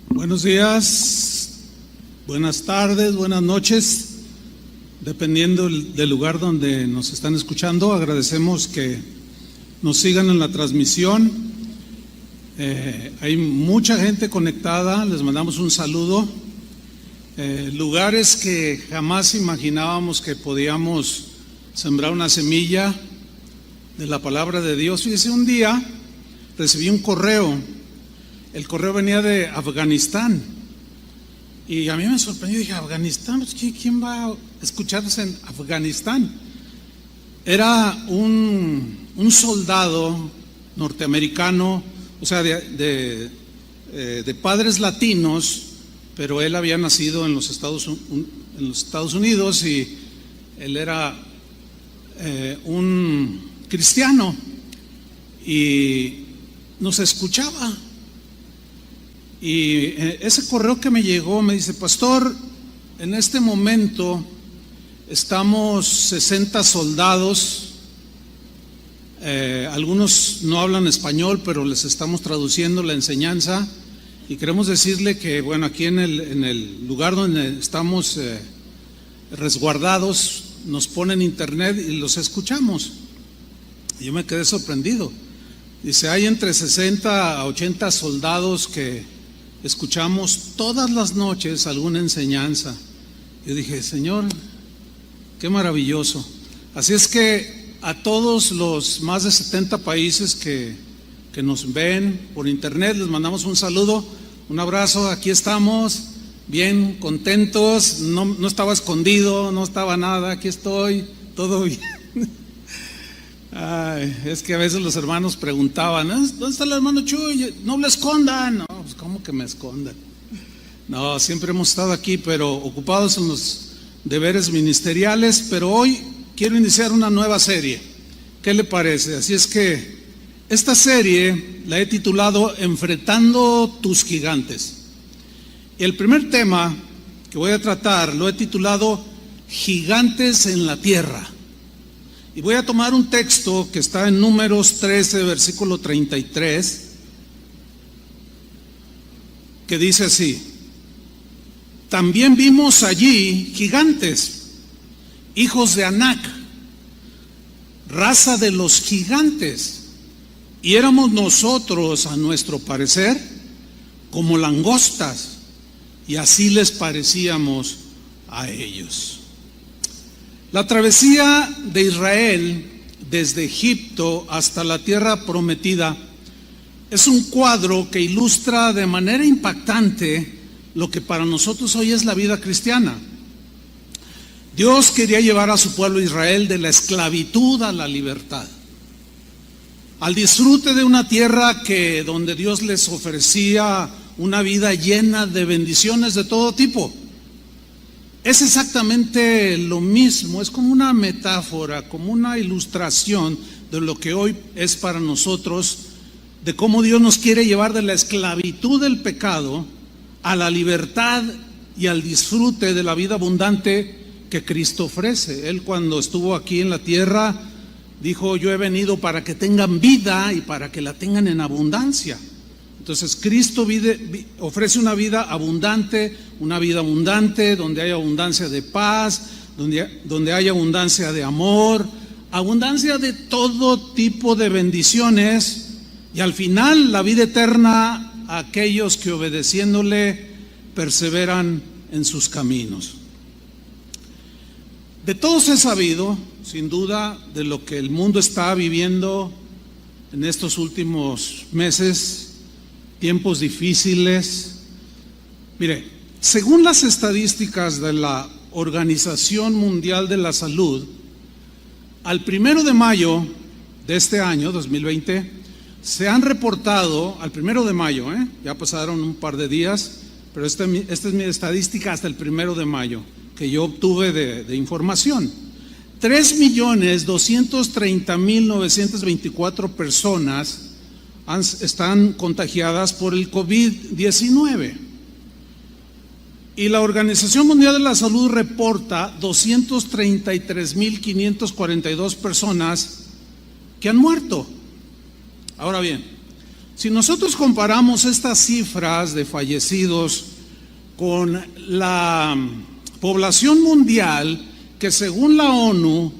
Buenos días, buenas tardes, buenas noches, dependiendo del lugar donde nos están escuchando. Agradecemos que nos sigan en la transmisión. Hay mucha gente conectada, les mandamos un saludo. Lugares que jamás imaginábamos que podíamos sembrar una semilla de la palabra de Dios. Fíjese, un día recibí un correo. El correo venía de Afganistán y a mí me sorprendió. Dije, ¿Afganistán? ¿Quién va a escucharnos en Afganistán? Era un soldado norteamericano, o sea, de padres latinos, pero él había nacido en los Estados Unidos y él era un cristiano y nos escuchaba. Y ese correo que me llegó me dice: pastor, en este momento estamos 60 soldados, algunos no hablan español, pero les estamos traduciendo la enseñanza, y queremos decirle que, bueno, aquí en el lugar donde estamos resguardados, nos ponen internet y los escuchamos. Y yo me quedé sorprendido. Dice, hay entre 60 a 80 soldados que escuchamos todas las noches alguna enseñanza. Yo dije, Señor, qué maravilloso. Así es que a todos los más de 70 países que nos ven por internet, les mandamos un saludo, un abrazo. Aquí estamos, bien contentos. No estaba escondido, no estaba nada, aquí estoy, todo bien. Ay, es que a veces los hermanos preguntaban, ¿dónde está el hermano Chuy? No lo escondan. No, pues ¿cómo que me escondan? No, siempre hemos estado aquí, pero ocupados en los deberes ministeriales. Pero hoy quiero iniciar una nueva serie. ¿Qué le parece? Así es que esta serie la he titulado Enfrentando tus gigantes. Y el primer tema que voy a tratar lo he titulado Gigantes en la tierra. Y voy a tomar un texto que está en Números 13, versículo 33, que dice así: también vimos allí gigantes, hijos de Anac, raza de los gigantes, y éramos nosotros, a nuestro parecer, como langostas, y así les parecíamos a ellos. La travesía de Israel desde Egipto hasta la tierra prometida es un cuadro que ilustra de manera impactante lo que para nosotros hoy es la vida cristiana. Dios quería llevar a su pueblo Israel de la esclavitud a la libertad, al disfrute de una tierra donde Dios les ofrecía una vida llena de bendiciones de todo tipo. Es exactamente lo mismo, es como una metáfora, como una ilustración de lo que hoy es para nosotros, de cómo Dios nos quiere llevar de la esclavitud del pecado a la libertad y al disfrute de la vida abundante que Cristo ofrece. Él, cuando estuvo aquí en la tierra, dijo: yo he venido para que tengan vida y para que la tengan en abundancia. Entonces Cristo ofrece una vida abundante donde hay abundancia de paz, donde hay abundancia de amor, abundancia de todo tipo de bendiciones, y al final la vida eterna a aquellos que, obedeciéndole, perseveran en sus caminos. De todos he sabido, sin duda, de lo que el mundo está viviendo en estos últimos meses, tiempos difíciles. Mire, según las estadísticas de la Organización Mundial de la Salud, al 1 de mayo de este año, 2020, se han reportado, al 1 de mayo, ya pasaron un par de días, pero esta es mi estadística hasta el 1 de mayo, que yo obtuve de información. 3.230.924 personas están contagiadas por el COVID-19. Y la Organización Mundial de la Salud reporta 233.542 personas que han muerto. Ahora bien, Si nosotros comparamos estas cifras de fallecidos con la población mundial, que según la ONU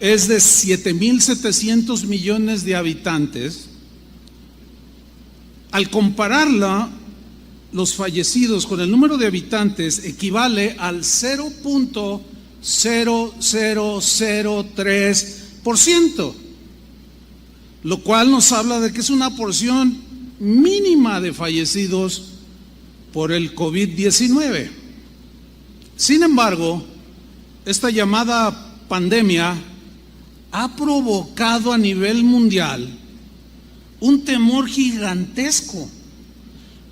es de 7.700 millones de habitantes, al compararla, los fallecidos con el número de habitantes equivale al 0.0003%, lo cual nos habla de que es una porción mínima de fallecidos por el COVID-19. Sin embargo, esta llamada pandemia ha provocado a nivel mundial un temor gigantesco.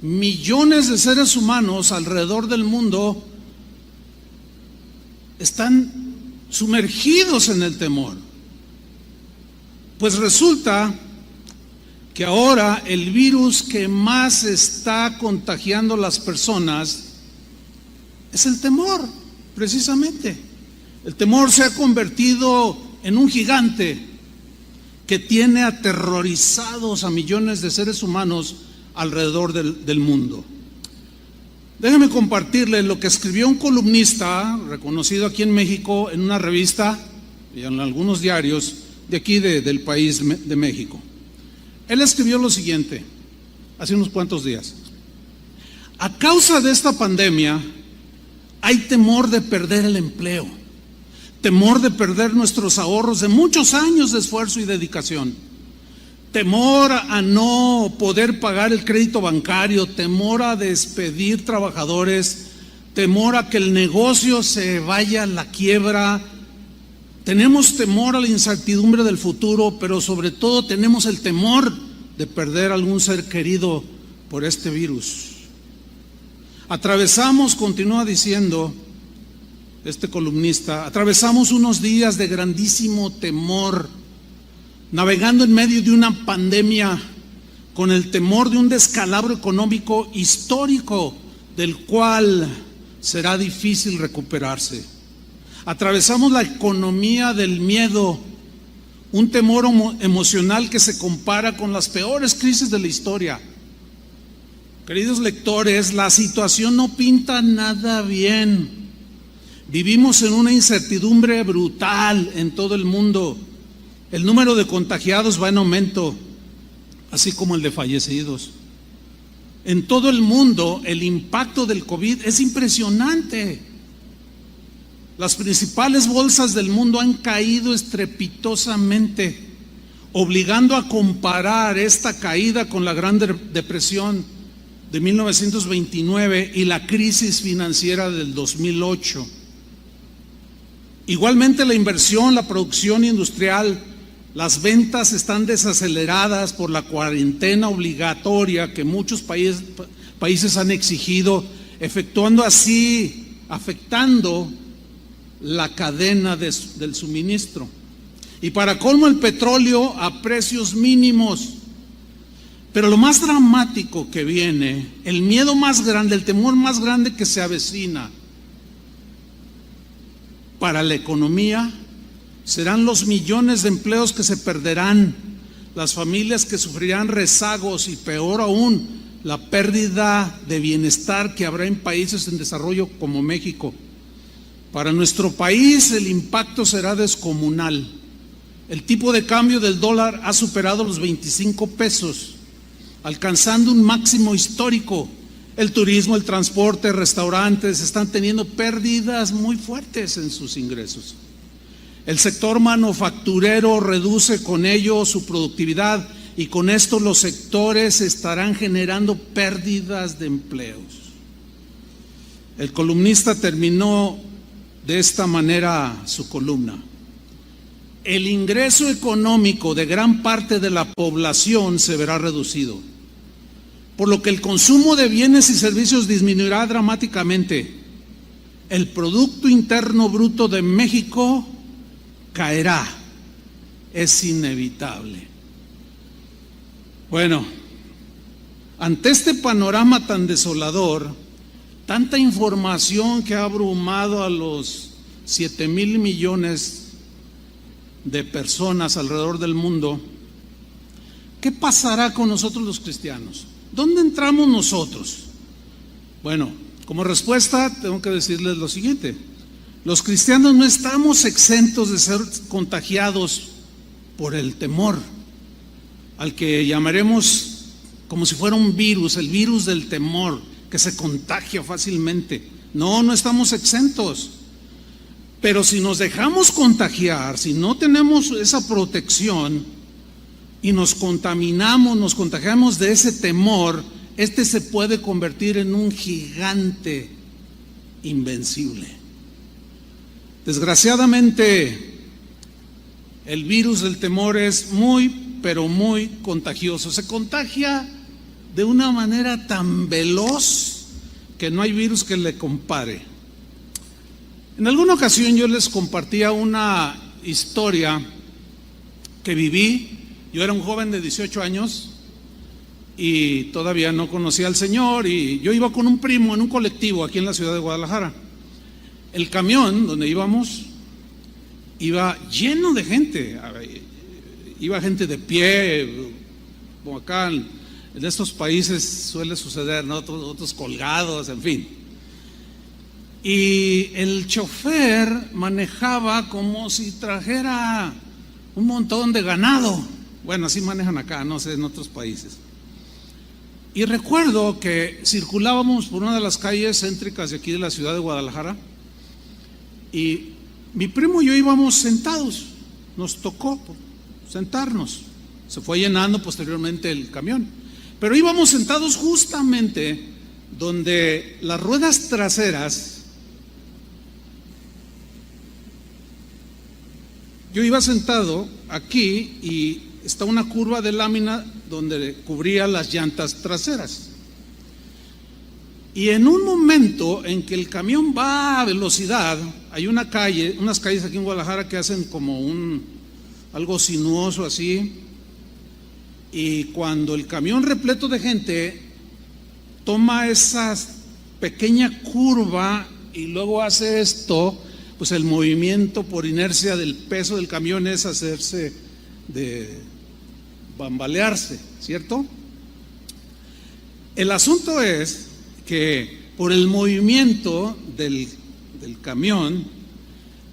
Millones de seres humanos alrededor del mundo están sumergidos en el temor. Pues resulta que ahora el virus que más está contagiando a las personas es el temor, precisamente. El temor se ha convertido en un gigante que tiene aterrorizados a millones de seres humanos alrededor del mundo. Déjeme compartirle lo que escribió un columnista reconocido aquí en México en una revista y en algunos diarios de aquí del país de México. Él escribió lo siguiente hace unos cuantos días: a causa de esta pandemia hay temor de perder el empleo, temor de perder nuestros ahorros de muchos años de esfuerzo y dedicación, temor a no poder pagar el crédito bancario, temor a despedir trabajadores, temor a que el negocio se vaya a la quiebra. Tenemos temor a la incertidumbre del futuro, pero sobre todo tenemos el temor de perder algún ser querido por este virus. Atravesamos, continúa diciendo este columnista, atravesamos unos días de grandísimo temor, navegando en medio de una pandemia con el temor de un descalabro económico histórico del cual será difícil recuperarse. Atravesamos la economía del miedo, un temor emocional que se compara con las peores crisis de la historia. Queridos lectores, la situación no pinta nada bien. Vivimos en una incertidumbre brutal en todo el mundo. El número de contagiados va en aumento, así como el de fallecidos. En todo el mundo el impacto del COVID es impresionante. Las principales bolsas del mundo han caído estrepitosamente, obligando a comparar esta caída con la Gran Depresión de 1929 y la crisis financiera del 2008. Igualmente la inversión, la producción industrial, las ventas están desaceleradas por la cuarentena obligatoria que muchos países han exigido, afectando la cadena del suministro. Y para colmo, el petróleo a precios mínimos. Pero lo más dramático que viene, el miedo más grande, el temor más grande que se avecina para la economía, serán los millones de empleos que se perderán, las familias que sufrirán rezagos y, peor aún, la pérdida de bienestar que habrá en países en desarrollo como México. Para nuestro país el impacto será descomunal. El tipo de cambio del dólar ha superado los 25 pesos, alcanzando un máximo histórico. El turismo, el transporte, restaurantes están teniendo pérdidas muy fuertes en sus ingresos. El sector manufacturero reduce con ello su productividad y con esto los sectores estarán generando pérdidas de empleos. El columnista terminó de esta manera su columna: el ingreso económico de gran parte de la población se verá reducido, por lo que el consumo de bienes y servicios disminuirá dramáticamente. El Producto Interno Bruto de México caerá, es inevitable. Bueno, ante este panorama tan desolador, tanta información que ha abrumado a los 7,000 millones de personas alrededor del mundo, ¿qué pasará con nosotros los cristianos? ¿Dónde entramos nosotros? Bueno, como respuesta tengo que decirles lo siguiente: los cristianos no estamos exentos de ser contagiados por el temor, al que llamaremos como si fuera un virus, el virus del temor, que se contagia fácilmente. No, no estamos exentos. Pero si nos dejamos contagiar, si no tenemos esa protección y nos contaminamos, nos contagiamos de ese temor, este se puede convertir en un gigante invencible. Desgraciadamente, el virus del temor es muy, pero muy contagioso. Se contagia de una manera tan veloz que no hay virus que le compare. En alguna ocasión yo les compartía una historia que viví. Yo era un joven de 18 años y todavía no conocía al Señor, y yo iba con un primo en un colectivo aquí en la ciudad de Guadalajara. El camión donde íbamos iba lleno de gente, iba gente de pie, como acá en estos países suele suceder, ¿no? Otros colgados, en fin. Y el chofer manejaba como si trajera un montón de ganado. Bueno, así manejan acá, no sé, en otros países. Y recuerdo que circulábamos por una de las calles céntricas de aquí de la ciudad de Guadalajara, y mi primo y yo íbamos sentados, nos tocó sentarnos. Se fue llenando posteriormente el camión, pero íbamos sentados justamente donde las ruedas traseras. Yo iba sentado aquí y está una curva de lámina donde cubría las llantas traseras. Y en un momento en que el camión va a velocidad, hay unas calles aquí en Guadalajara que hacen como algo sinuoso así, y cuando el camión repleto de gente toma esa pequeña curva y luego hace esto, pues el movimiento por inercia del peso del camión es hacerse de bambalearse, ¿cierto? El asunto es que por el movimiento del camión,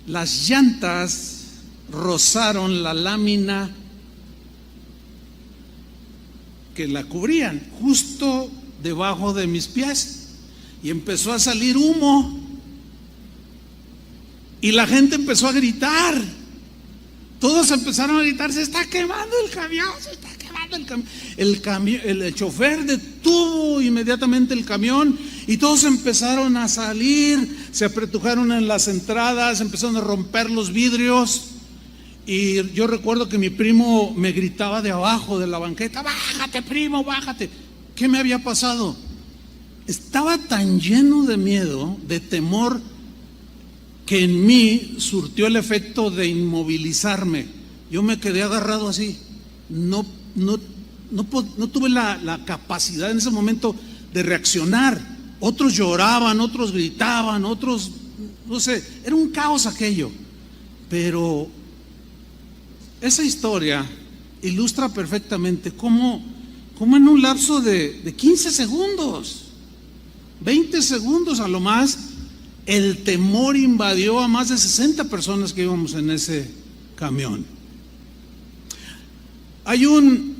las llantas rozaron la lámina que la cubrían justo debajo de mis pies, y empezó a salir humo. Y la gente empezó a gritar. Todos empezaron a gritar: se está quemando el camión, se está quemando el camión. El chofer detuvo inmediatamente el camión y todos empezaron a salir, se apretujaron en las entradas, empezaron a romper los vidrios. Y yo recuerdo que mi primo me gritaba de abajo de la banqueta: bájate, primo, bájate. ¿Qué me había pasado? Estaba tan lleno de miedo, de temor, que en mí surtió el efecto de inmovilizarme. Yo me quedé agarrado así. No tuve la capacidad en ese momento de reaccionar. Otros lloraban, otros gritaban, otros, no sé, era un caos aquello. Pero esa historia ilustra perfectamente cómo en un lapso de 15 segundos, 20 segundos a lo más, el temor invadió a más de 60 personas que íbamos en ese camión. Hay un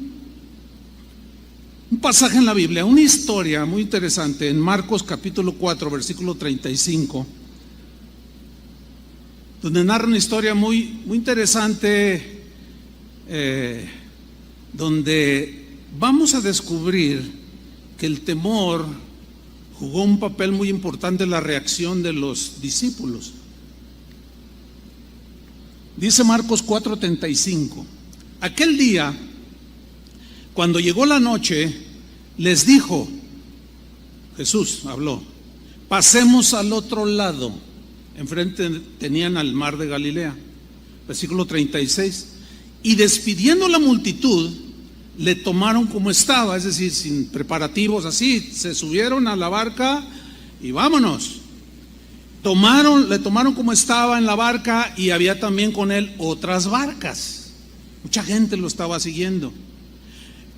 pasaje en la Biblia, una historia muy interesante en Marcos capítulo 4, versículo 35, donde narra una historia muy interesante, donde vamos a descubrir que el temor jugó un papel muy importante en la reacción de los discípulos. Dice Marcos 4:35: aquel día, cuando llegó la noche, les dijo, Jesús habló, pasemos al otro lado. Enfrente tenían al mar de Galilea. Versículo 36: y despidiendo la multitud, le tomaron como estaba, es decir, sin preparativos, así, se subieron a la barca y vámonos. Le tomaron como estaba en la barca, y había también con él otras barcas. Mucha gente lo estaba siguiendo.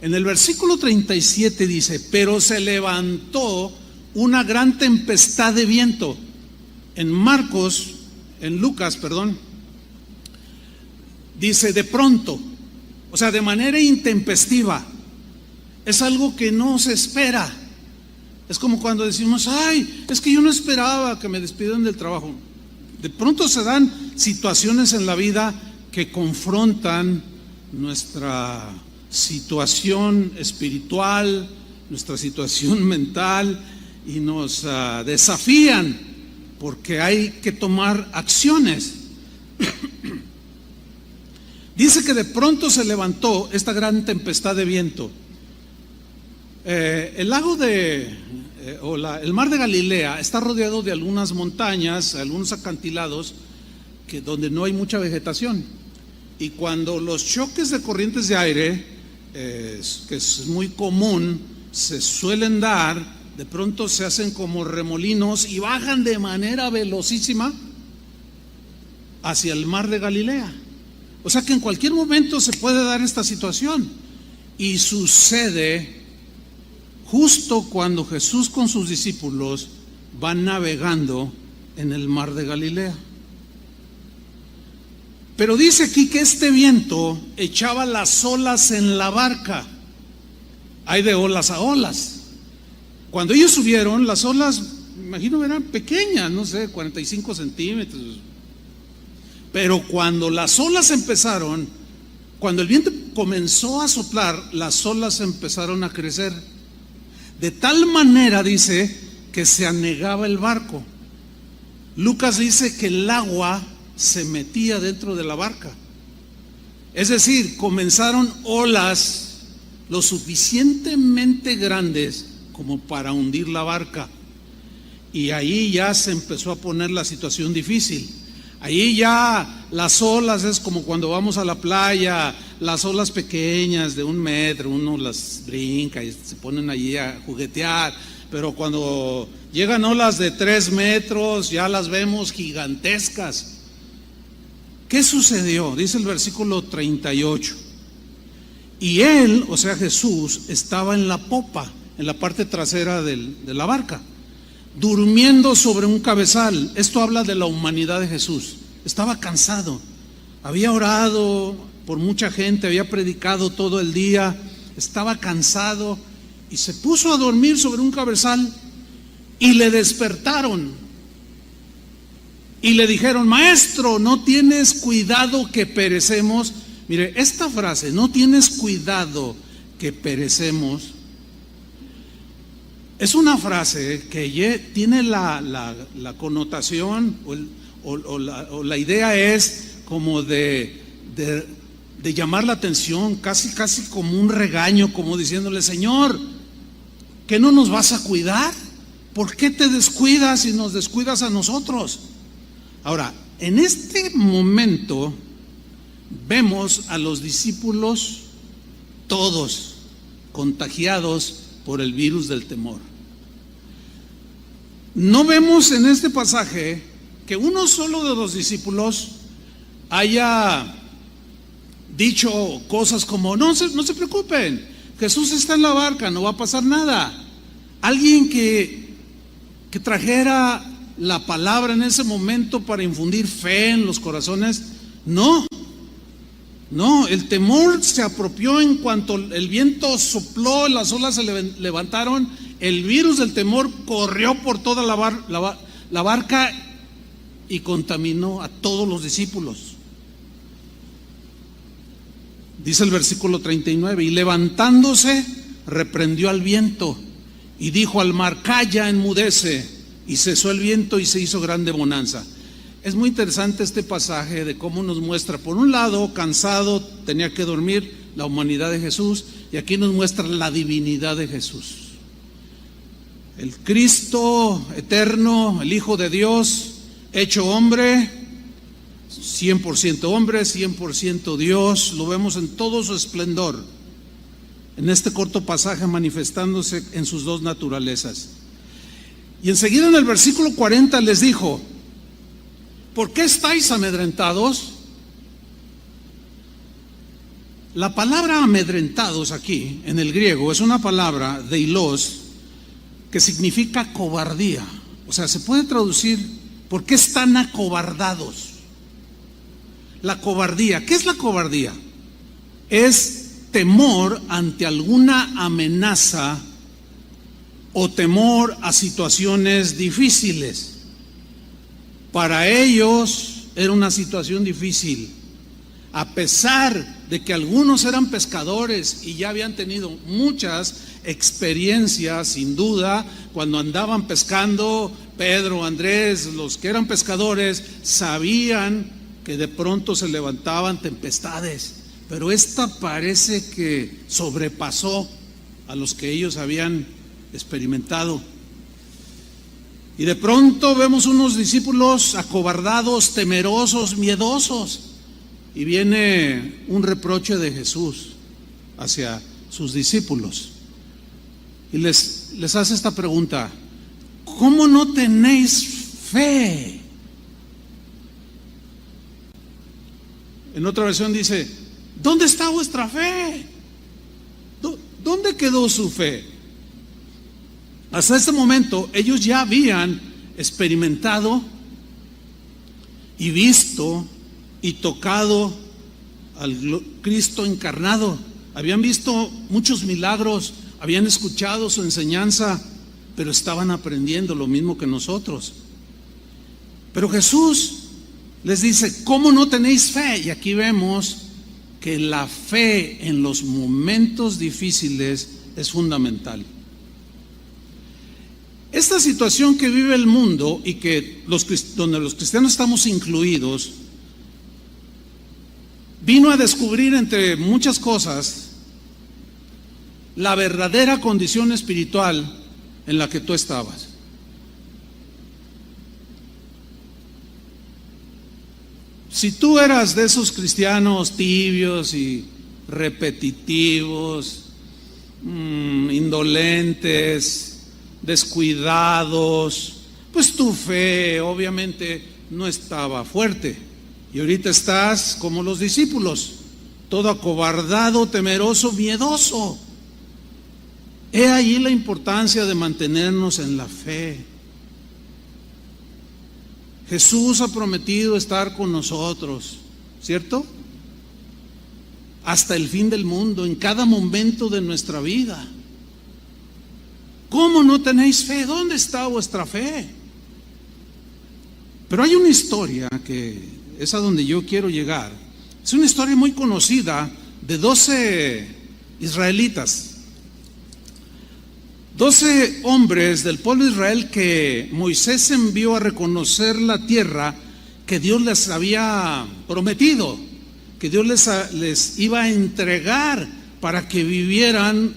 En el versículo 37 dice, pero se levantó una gran tempestad de viento. En Lucas, dice de pronto, o sea, de manera intempestiva. Es algo que no se espera. Es como cuando decimos, ay, es que yo no esperaba que me despidan del trabajo. De pronto se dan situaciones en la vida que confrontan nuestra situación espiritual, nuestra situación mental, y nos desafían porque hay que tomar acciones. Dice que de pronto se levantó esta gran tempestad de viento. El mar de Galilea está rodeado de algunas montañas, algunos acantilados donde no hay mucha vegetación, y cuando los choques de corrientes de aire, que es muy común, se suelen dar, de pronto se hacen como remolinos y bajan de manera velocísima hacia el mar de Galilea. O sea que en cualquier momento se puede dar esta situación, y sucede justo cuando Jesús con sus discípulos van navegando en el mar de Galilea. Pero dice aquí que este viento echaba las olas en la barca. Hay de olas a olas. Cuando ellos subieron, las olas, me imagino, eran pequeñas, no sé, 45 centímetros. Pero cuando las olas empezaron, cuando el viento comenzó a soplar, las olas empezaron a crecer. De tal manera, dice, que se anegaba el barco. Lucas dice que el agua se metía dentro de la barca. Es decir, comenzaron olas lo suficientemente grandes como para hundir la barca. Y ahí ya se empezó a poner la situación difícil. Ahí ya las olas es como cuando vamos a la playa, las olas pequeñas de 1 metro, uno las brinca y se ponen allí a juguetear, pero cuando llegan olas de 3 metros ya las vemos gigantescas. ¿Qué sucedió? Dice el versículo 38. Y él, o sea Jesús, estaba en la popa, en la parte trasera de la barca, durmiendo sobre un cabezal. Esto habla de la humanidad de Jesús. Estaba cansado, había orado por mucha gente, había predicado todo el día, estaba cansado y se puso a dormir sobre un cabezal, y le despertaron y le dijeron: maestro, ¿no tienes cuidado que perecemos? Mire, esta frase, no tienes cuidado que perecemos, es una frase que tiene la connotación o la idea es como de llamar la atención, casi como un regaño, como diciéndole: Señor, ¿qué no nos vas a cuidar? ¿Por qué te descuidas y nos descuidas a nosotros? Ahora, en este momento vemos a los discípulos todos contagiados por el virus del temor. No vemos en este pasaje que uno solo de los discípulos haya dicho cosas como: no se preocupen, Jesús está en la barca, no va a pasar nada. Alguien que trajera la palabra en ese momento para infundir fe en los corazones. No, el temor se apropió en cuanto el viento sopló, las olas se levantaron, el virus del temor corrió por toda la barca y contaminó a todos los discípulos. Dice el versículo 39: y levantándose reprendió al viento y dijo al mar: calla, enmudece. Y cesó el viento y se hizo grande bonanza. Es muy interesante este pasaje de cómo nos muestra, por un lado, cansado, tenía que dormir, la humanidad de Jesús, y aquí nos muestra la divinidad de Jesús. El Cristo eterno, el Hijo de Dios, hecho hombre, 100% hombre, 100% Dios, lo vemos en todo su esplendor, en este corto pasaje manifestándose en sus dos naturalezas. Y enseguida en el versículo 40 les dijo: ¿por qué estáis amedrentados? La palabra amedrentados aquí, en el griego, es una palabra, deilos, que significa cobardía. O sea, se puede traducir, ¿por qué están acobardados? La cobardía, ¿qué es la cobardía? Es temor ante alguna amenaza o temor a situaciones difíciles. Para ellos era una situación difícil, a pesar de que algunos eran pescadores y ya habían tenido muchas experiencias, sin duda, cuando andaban pescando. Pedro, Andrés, los que eran pescadores, sabían que de pronto se levantaban tempestades, pero esta parece que sobrepasó a los que ellos habían experimentado. Y de pronto vemos unos discípulos acobardados, temerosos, miedosos, y viene un reproche de Jesús hacia sus discípulos y les hace esta pregunta: ¿cómo no tenéis fe? En otra versión dice: ¿dónde está vuestra fe? ¿Dónde quedó su fe? Hasta este momento ellos ya habían experimentado y visto y tocado al Cristo encarnado. Habían visto muchos milagros, habían escuchado su enseñanza, pero estaban aprendiendo lo mismo que nosotros. Pero Jesús les dice: ¿cómo no tenéis fe? Y aquí vemos que la fe en los momentos difíciles es fundamental. Esta situación que vive el mundo y que donde los cristianos estamos incluidos, vino a descubrir, entre muchas cosas, la verdadera condición espiritual en la que tú estabas. Si tú eras de esos cristianos tibios y repetitivos, indolentes, descuidados, pues tu fe obviamente no estaba fuerte. Y ahorita estás como los discípulos, todo acobardado, temeroso, miedoso. He ahí la importancia de mantenernos en la fe. Jesús ha prometido estar con nosotros, ¿cierto? Hasta el fin del mundo, en cada momento de nuestra vida. ¿Cómo no tenéis fe? ¿Dónde está vuestra fe? Pero hay una historia que es a donde yo quiero llegar. Es una historia muy conocida de 12 israelitas, 12 hombres del pueblo de Israel que Moisés envió a reconocer la tierra que Dios les había prometido, que Dios les iba a entregar para que vivieran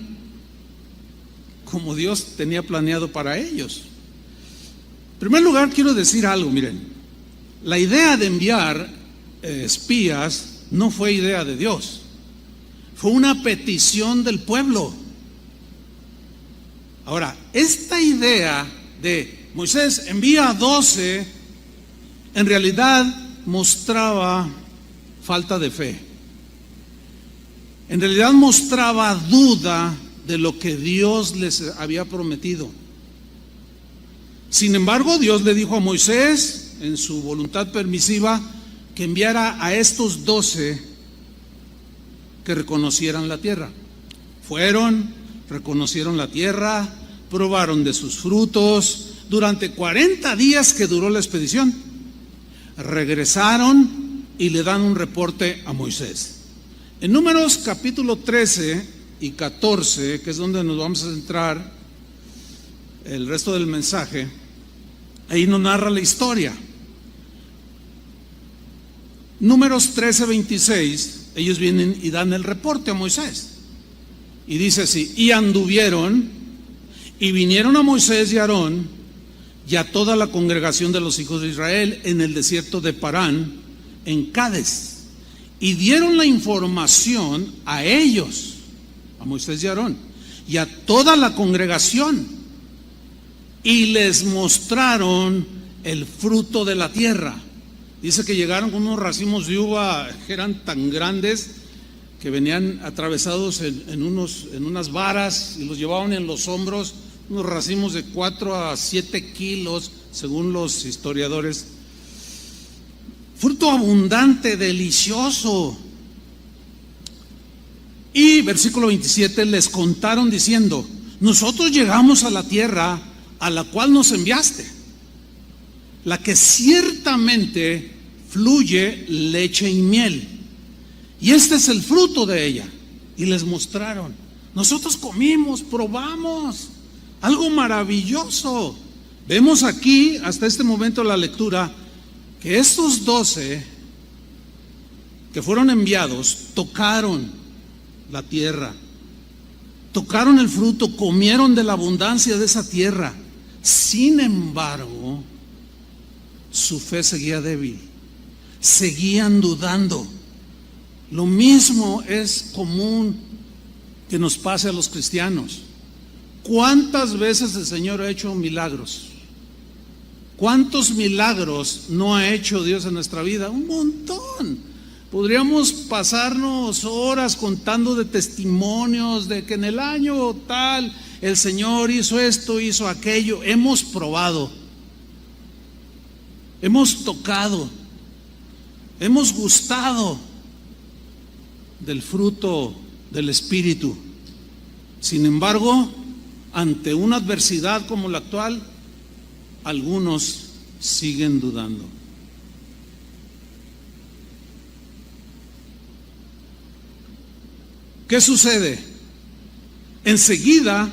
como Dios tenía planeado para ellos. En primer lugar, quiero decir algo, miren. La idea de enviar espías no fue idea de Dios, fue una petición del pueblo. Ahora, esta idea de Moisés envía a 12, en realidad mostraba falta de fe. En realidad mostraba duda de lo que Dios les había prometido. Sin embargo, Dios le dijo a Moisés, en su voluntad permisiva, que enviara a estos 12 que reconocieran la tierra. Fueron, reconocieron la tierra, probaron de sus frutos durante 40 días que duró la expedición. Regresaron y le dan un reporte a Moisés. En Números capítulo 13 y 14, que es donde nos vamos a centrar el resto del mensaje, ahí nos narra la historia. Números 13, 26, ellos vienen y dan el reporte a Moisés. Y dice así: y anduvieron y vinieron a Moisés y a Aarón y a toda la congregación de los hijos de Israel en el desierto de Parán, en Cades, y dieron la información a ellos, a Moisés y a Aarón, y a toda la congregación, y les mostraron el fruto de la tierra. Dice que llegaron con unos racimos de uva que eran tan grandes que venían atravesados en unas varas y los llevaban en los hombros, unos racimos de 4 a 7 kilos, según los historiadores. Fruto abundante, delicioso. Y versículo 27, les contaron diciendo: nosotros llegamos a la tierra a la cual nos enviaste, la que ciertamente fluye leche y miel, y este es el fruto de ella. Y les mostraron. Nosotros comimos, probamos, algo maravilloso. Vemos aquí, hasta este momento de la lectura, que estos 12 que fueron enviados tocaron la tierra, tocaron el fruto, comieron de la abundancia de esa tierra. Sin embargo, su fe seguía débil, seguían dudando. Lo mismo es común que nos pase a los cristianos. ¿Cuántas veces el Señor ha hecho milagros? ¿Cuántos milagros no ha hecho Dios en nuestra vida? Un montón. Podríamos pasarnos horas contando de testimonios de que en el año tal el Señor hizo esto, hizo aquello. Hemos probado, hemos tocado, hemos gustado del fruto del Espíritu. Sin embargo, ante una adversidad como la actual, algunos siguen dudando. ¿Qué sucede? Enseguida,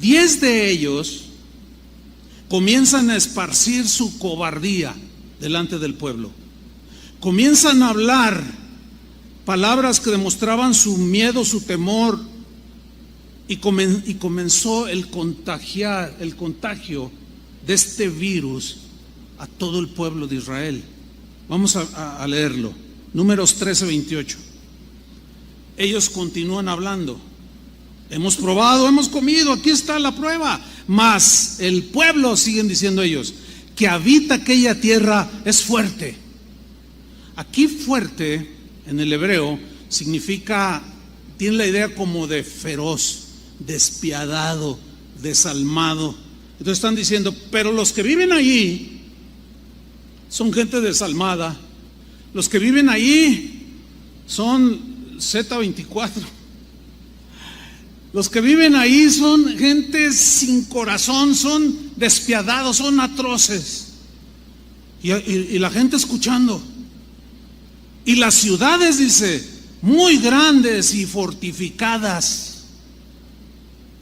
10 de ellos comienzan a esparcir su cobardía delante del pueblo. Comienzan a hablar palabras que demostraban su miedo, su temor, y comenzó el contagio de este virus a todo el pueblo de Israel. Vamos a leerlo. Números 13:28. Ellos continúan hablando. Hemos probado, hemos comido, aquí está la prueba. Mas el pueblo, siguen diciendo ellos, que habita aquella tierra es fuerte. Aquí fuerte, en el hebreo, significa, tiene la idea como de feroz, despiadado, desalmado. Entonces están diciendo, pero los que viven allí son gente desalmada. Los que viven allí son Z24. Los que viven ahí son gente sin corazón, son despiadados, son atroces. Y la gente escuchando. Y las ciudades, dice, muy grandes y fortificadas.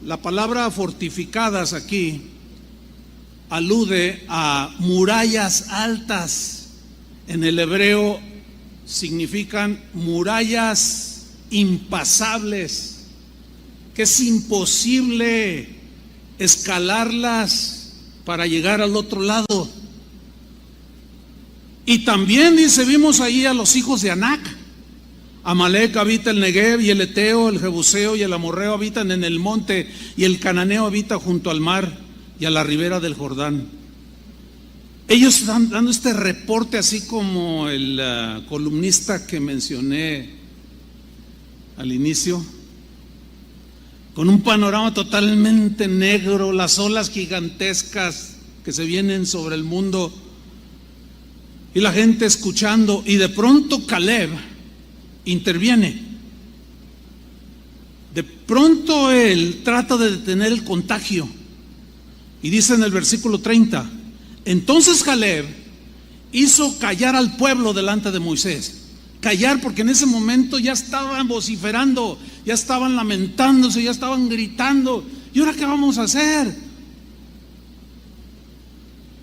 La palabra fortificadas aquí alude a murallas altas. En el hebreo significan murallas impasables, que es imposible escalarlas para llegar al otro lado. Y también dice, vimos ahí a los hijos de Anac. Amalek habita el Negev, y el Eteo, el Jebuseo y el Amorreo habitan en el monte, y el Cananeo habita junto al mar y a la ribera del Jordán. Ellos están dando este reporte, así como el columnista que mencioné al inicio, con un panorama totalmente negro, las olas gigantescas que se vienen sobre el mundo, y la gente escuchando. Y de pronto Caleb interviene. De pronto él trata de detener el contagio, y dice en el versículo 30: entonces Caleb hizo callar al pueblo delante de Moisés. Callar, porque en ese momento ya estaban vociferando, ya estaban lamentándose, ya estaban gritando. ¿Y ahora qué vamos a hacer?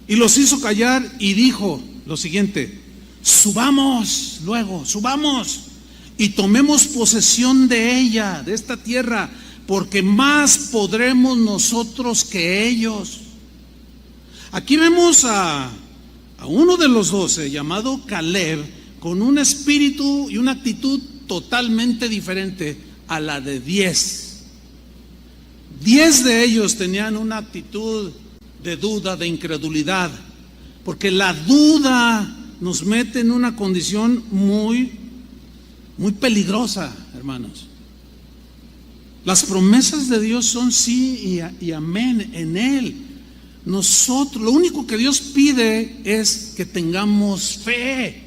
Y los hizo callar y dijo lo siguiente: subamos luego, subamos y tomemos posesión de ella, de esta tierra, porque más podremos nosotros que ellos. Aquí vemos a uno de los 12, llamado Caleb, con un espíritu y una actitud totalmente diferente a la de 10. 10 de ellos tenían una actitud de duda, de incredulidad, porque la duda nos mete en una condición muy muy peligrosa, hermanos. Las promesas de Dios son sí y amén en Él. Nosotros, lo único que Dios pide es que tengamos fe.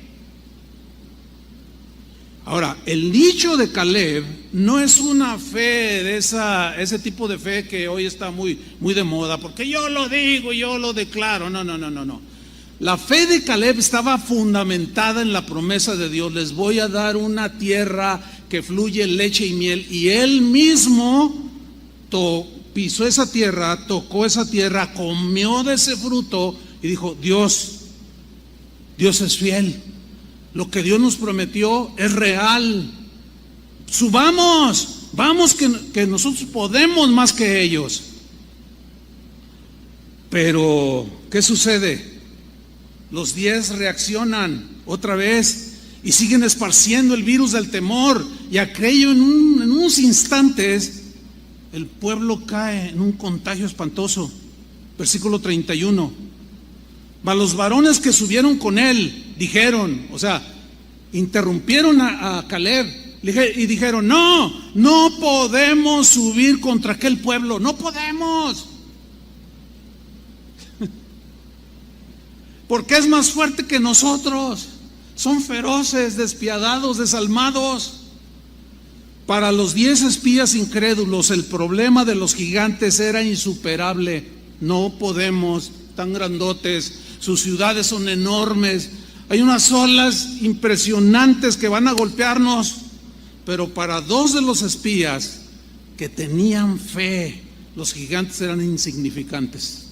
Ahora, el dicho de Caleb no es una fe de ese tipo de fe que hoy está muy de moda, porque yo lo digo, yo lo declaro. No. La fe de Caleb estaba fundamentada en la promesa de Dios. Les voy a dar una tierra que fluye leche y miel, y él mismo pisó esa tierra, tocó esa tierra, comió de ese fruto y dijo: Dios es fiel. Lo que Dios nos prometió es real. Subamos, vamos que nosotros podemos más que ellos. Pero, ¿qué sucede? Los 10 reaccionan otra vez y siguen esparciendo el virus del temor. Y aquello en unos instantes, el pueblo cae en un contagio espantoso. Versículo 31. Los varones que subieron con él dijeron, o sea, interrumpieron a Caleb y dijeron: no podemos subir contra aquel pueblo, no podemos, porque es más fuerte que nosotros, son feroces, despiadados, desalmados. Para los 10 espías incrédulos, el problema de los gigantes era insuperable. No podemos, tan grandotes, sus ciudades son enormes, hay unas olas impresionantes que van a golpearnos. Pero para 2 de los espías que tenían fe, los gigantes eran insignificantes.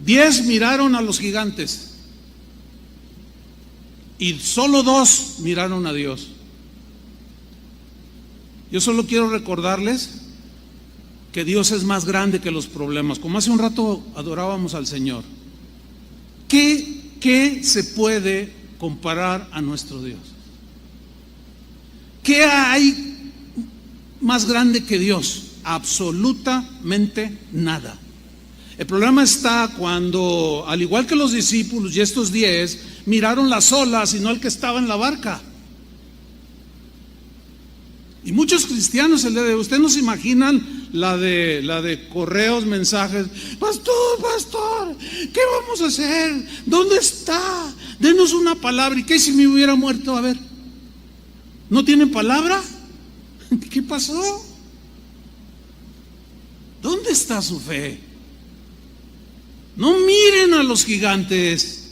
10 miraron a los gigantes y solo 2 miraron a Dios. Yo solo quiero recordarles que Dios es más grande que los problemas. Como hace un rato adorábamos al Señor, ¿qué se puede comparar a nuestro Dios? ¿Qué hay más grande que Dios? Absolutamente nada. El problema está cuando, al igual que los discípulos y estos 10, miraron las olas y no el que estaba en la barca. Y muchos cristianos el día de hoy, ustedes no se imaginan la de correos, mensajes: pastor, ¿qué vamos a hacer? ¿Dónde está? Denos una palabra. ¿Y qué si me hubiera muerto? A ver, ¿no tienen palabra? ¿Qué pasó? ¿Dónde está su fe? No miren a los gigantes.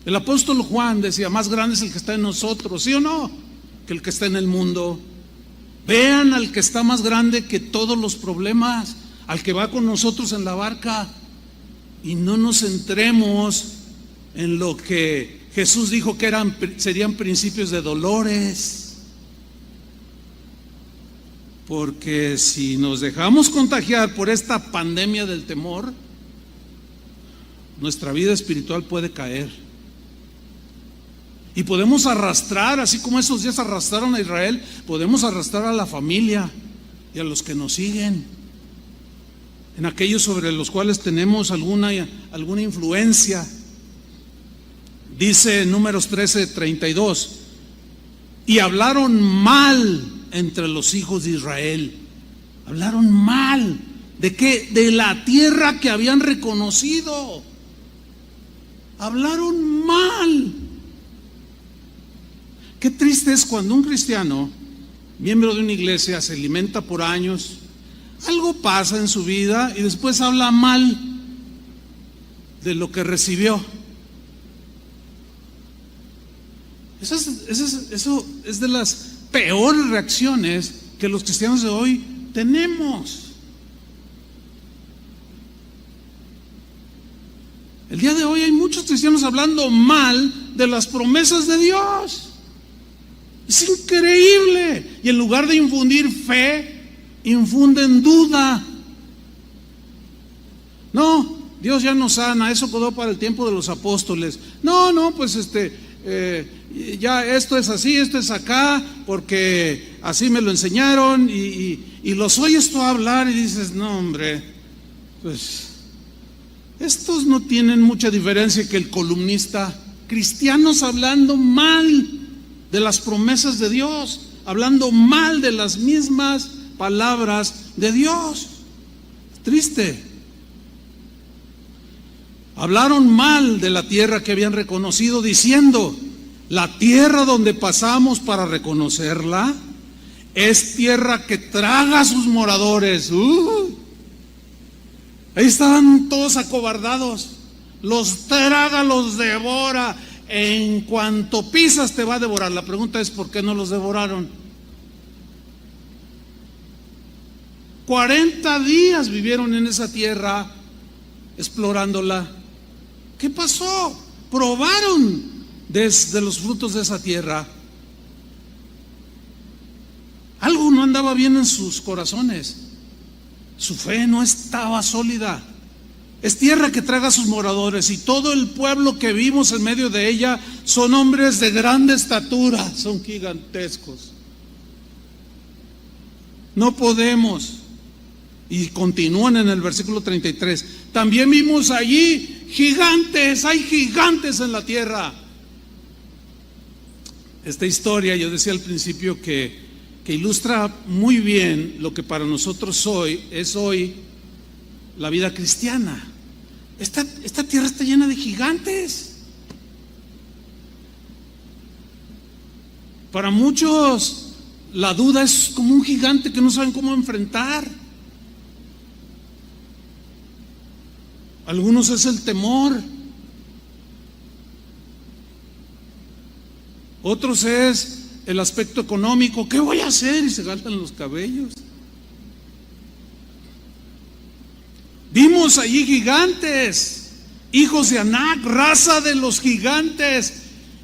El apóstol Juan decía: más grande es el que está en nosotros, ¿sí o no?, que el que está en el mundo. Vean al que está más grande que todos los problemas, al que va con nosotros en la barca, y no nos centremos en lo que Jesús dijo que serían principios de dolores. Porque si nos dejamos contagiar por esta pandemia del temor, nuestra vida espiritual puede caer. Y podemos arrastrar, así como esos días arrastraron a Israel, podemos arrastrar a la familia y a los que nos siguen, en aquellos sobre los cuales tenemos alguna influencia. Dice en Números 13:32: y hablaron mal entre los hijos de Israel. Hablaron mal. ¿De qué? De la tierra que habían reconocido. Hablaron mal. Qué triste es cuando un cristiano, miembro de una iglesia, se alimenta por años, algo pasa en su vida y después habla mal de lo que recibió. Eso es de las peores reacciones que los cristianos de hoy tenemos. El día de hoy hay muchos cristianos hablando mal de las promesas de Dios. Es increíble. Y en lugar de infundir fe, infunden duda. No, Dios ya nos sana, eso quedó para el tiempo de los apóstoles. No, pues ya esto es así, esto es acá, porque así me lo enseñaron, y los oyes tú hablar y dices: no, hombre, pues estos no tienen mucha diferencia que el columnista. Cristianos hablando mal de las promesas de Dios, hablando mal de las mismas palabras de Dios. Triste. Hablaron mal de la tierra que habían reconocido, diciendo: la tierra donde pasamos para reconocerla es tierra que traga a sus moradores. Ahí estaban todos acobardados. Los traga, los devora. En cuanto pisas te va a devorar. La pregunta es: ¿por qué no los devoraron? 40 días vivieron en esa tierra, explorándola. ¿Qué pasó? Probaron desde los frutos de esa tierra. Algo no andaba bien en sus corazones. Su fe no estaba sólida. Es tierra que traga a sus moradores, y todo el pueblo que vimos en medio de ella son hombres de grande estatura, son gigantescos. No podemos. Y continúan en el versículo 33. También vimos allí gigantes, hay gigantes en la tierra. Esta historia, yo decía al principio que ilustra muy bien lo que para nosotros es hoy la vida cristiana. Esta tierra está llena de gigantes. Para muchos la duda es como un gigante que no saben cómo enfrentar. Algunos es el temor. Otros es el aspecto económico. ¿Qué voy a hacer? Y se gastan los cabellos. Vimos allí gigantes, hijos de Anac, raza de los gigantes,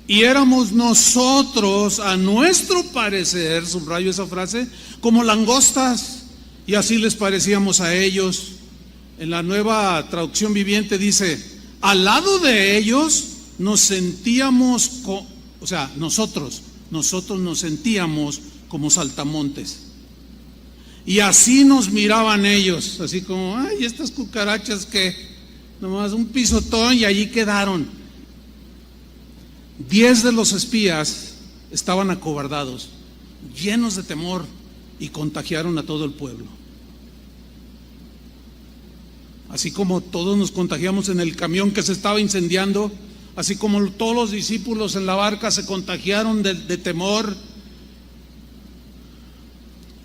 y éramos nosotros, a nuestro parecer, subrayo esa frase, como langostas, y así les parecíamos a ellos. En la Nueva Traducción Viviente dice: al lado de ellos nos sentíamos, nosotros nos sentíamos como saltamontes. Y así nos miraban ellos, así como: ay, estas cucarachas que nomás un pisotón y allí quedaron. 10 de los espías estaban acobardados, llenos de temor, y contagiaron a todo el pueblo. Así como todos nos contagiamos en el camión que se estaba incendiando, así como todos los discípulos en la barca se contagiaron de temor.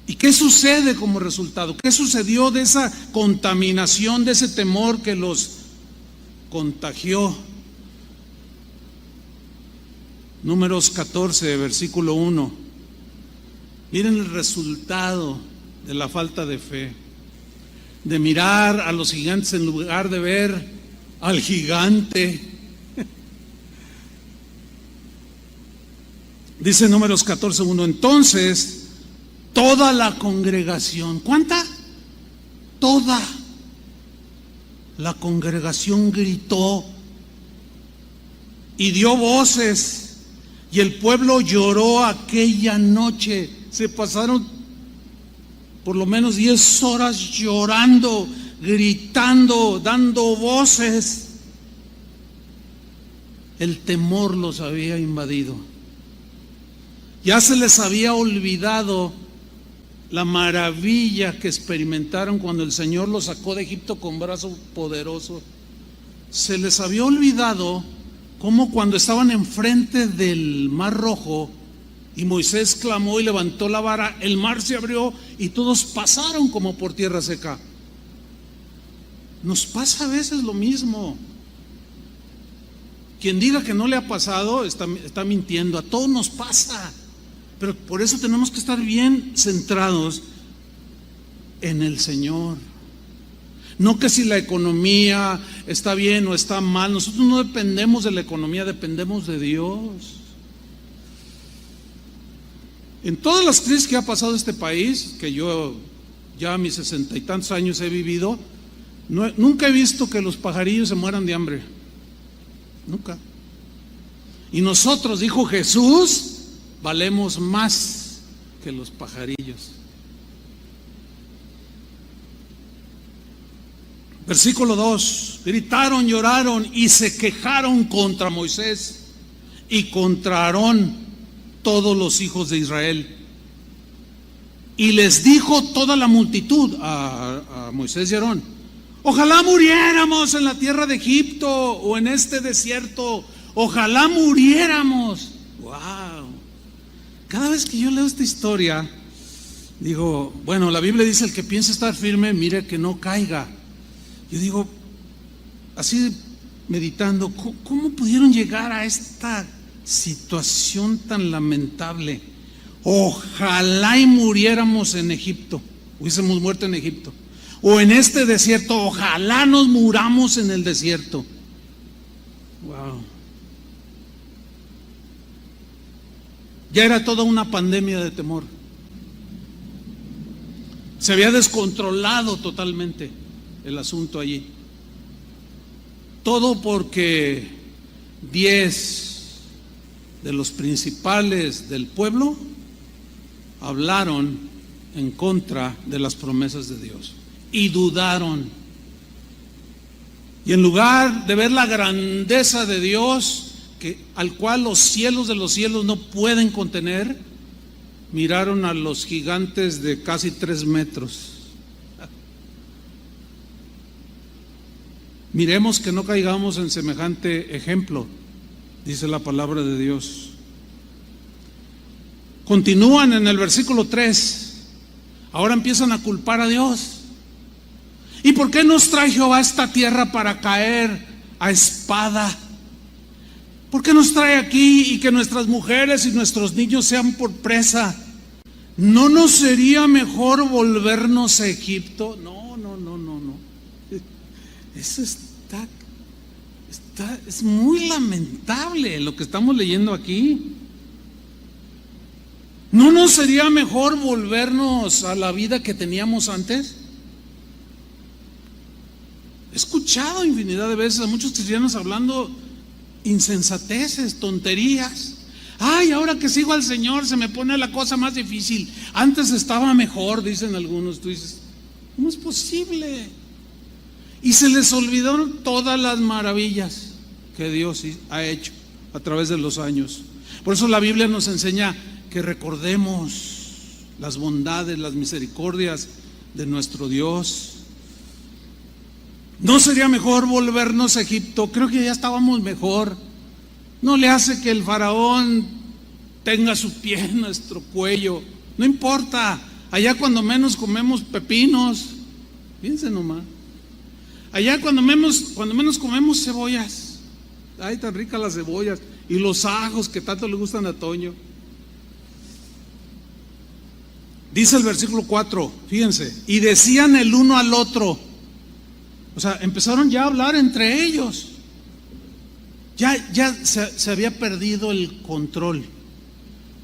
¿Y qué sucede como resultado? ¿Qué sucedió de esa contaminación, de ese temor que los contagió? Números 14, versículo 1. Miren el resultado de la falta de fe, de mirar a los gigantes en lugar de ver al gigante. Dice Números 14, 1. Entonces toda la congregación, ¿cuánta? Toda la congregación gritó y dio voces, y el pueblo lloró aquella noche. Se pasaron por lo menos 10 horas llorando, gritando, dando voces. El temor los había invadido. Ya se les había olvidado la maravilla que experimentaron cuando el Señor los sacó de Egipto con brazo poderoso. Se les había olvidado cómo cuando estaban enfrente del Mar Rojo y Moisés clamó y levantó la vara, el mar se abrió y todos pasaron como por tierra seca. Nos pasa a veces lo mismo. Quien diga que no le ha pasado está mintiendo. A todos nos pasa. Pero por eso tenemos que estar bien centrados en el Señor. No que si la economía está bien o está mal. Nosotros no dependemos de la economía, dependemos de Dios. En todas las crisis que ha pasado este país, que yo ya a mis 60 y tantos años he vivido, nunca he visto que los pajarillos se mueran de hambre. Nunca. Y nosotros, dijo Jesús, valemos más que los pajarillos. Versículo 2. Gritaron, lloraron y se quejaron contra Moisés y contra Aarón. todos los hijos de Israel. Y les dijo toda la multitud a Moisés y Aarón: ojalá muriéramos en la tierra de Egipto o en este desierto, ojalá muriéramos. Wow. Cada vez que yo leo esta historia, digo, bueno, la Biblia dice: el que piensa estar firme, mire que no caiga. Yo digo, así meditando, ¿cómo pudieron llegar a esta situación tan lamentable? Ojalá y muriéramos en Egipto, hubiésemos muerto en Egipto, o en este desierto, ojalá nos muramos en el desierto. Wow. Ya era toda una pandemia de temor. Se había descontrolado totalmente el asunto allí. Todo porque 10 de los principales del pueblo hablaron en contra de las promesas de Dios y dudaron. Y en lugar de ver la grandeza de Dios, al cual los cielos de los cielos no pueden contener, miraron a los gigantes de casi 3 metros. Miremos que no caigamos en semejante ejemplo, dice la palabra de Dios. Continúan en el versículo 3. Ahora empiezan a culpar a Dios. ¿Y por qué nos trae Jehová a esta tierra para caer a espada? ¿Por qué nos trae aquí y que nuestras mujeres y nuestros niños sean por presa? ¿No nos sería mejor volvernos a Egipto? No. Eso es muy lamentable lo que estamos leyendo aquí. ¿No nos sería mejor volvernos a la vida que teníamos antes? He escuchado infinidad de veces a muchos cristianos hablando insensateces, tonterías. Ay, ahora que sigo al Señor se me pone la cosa más difícil. Antes estaba mejor, dicen algunos. Tú dices, ¿cómo es posible? Y se les olvidaron todas las maravillas que Dios ha hecho a través de los años. Por eso la Biblia nos enseña que recordemos las bondades, las misericordias de nuestro Dios. ¿No sería mejor volvernos a Egipto? Creo que ya estábamos mejor. No le hace que el faraón tenga su pie en nuestro cuello. No importa. Allá cuando menos comemos pepinos. Fíjense nomás. Allá cuando menos comemos cebollas. Ay, tan ricas las cebollas. Y los ajos que tanto le gustan a Toño. Dice el versículo 4, fíjense. Y decían el uno al otro. O sea, empezaron ya a hablar entre ellos. Ya se había perdido el control.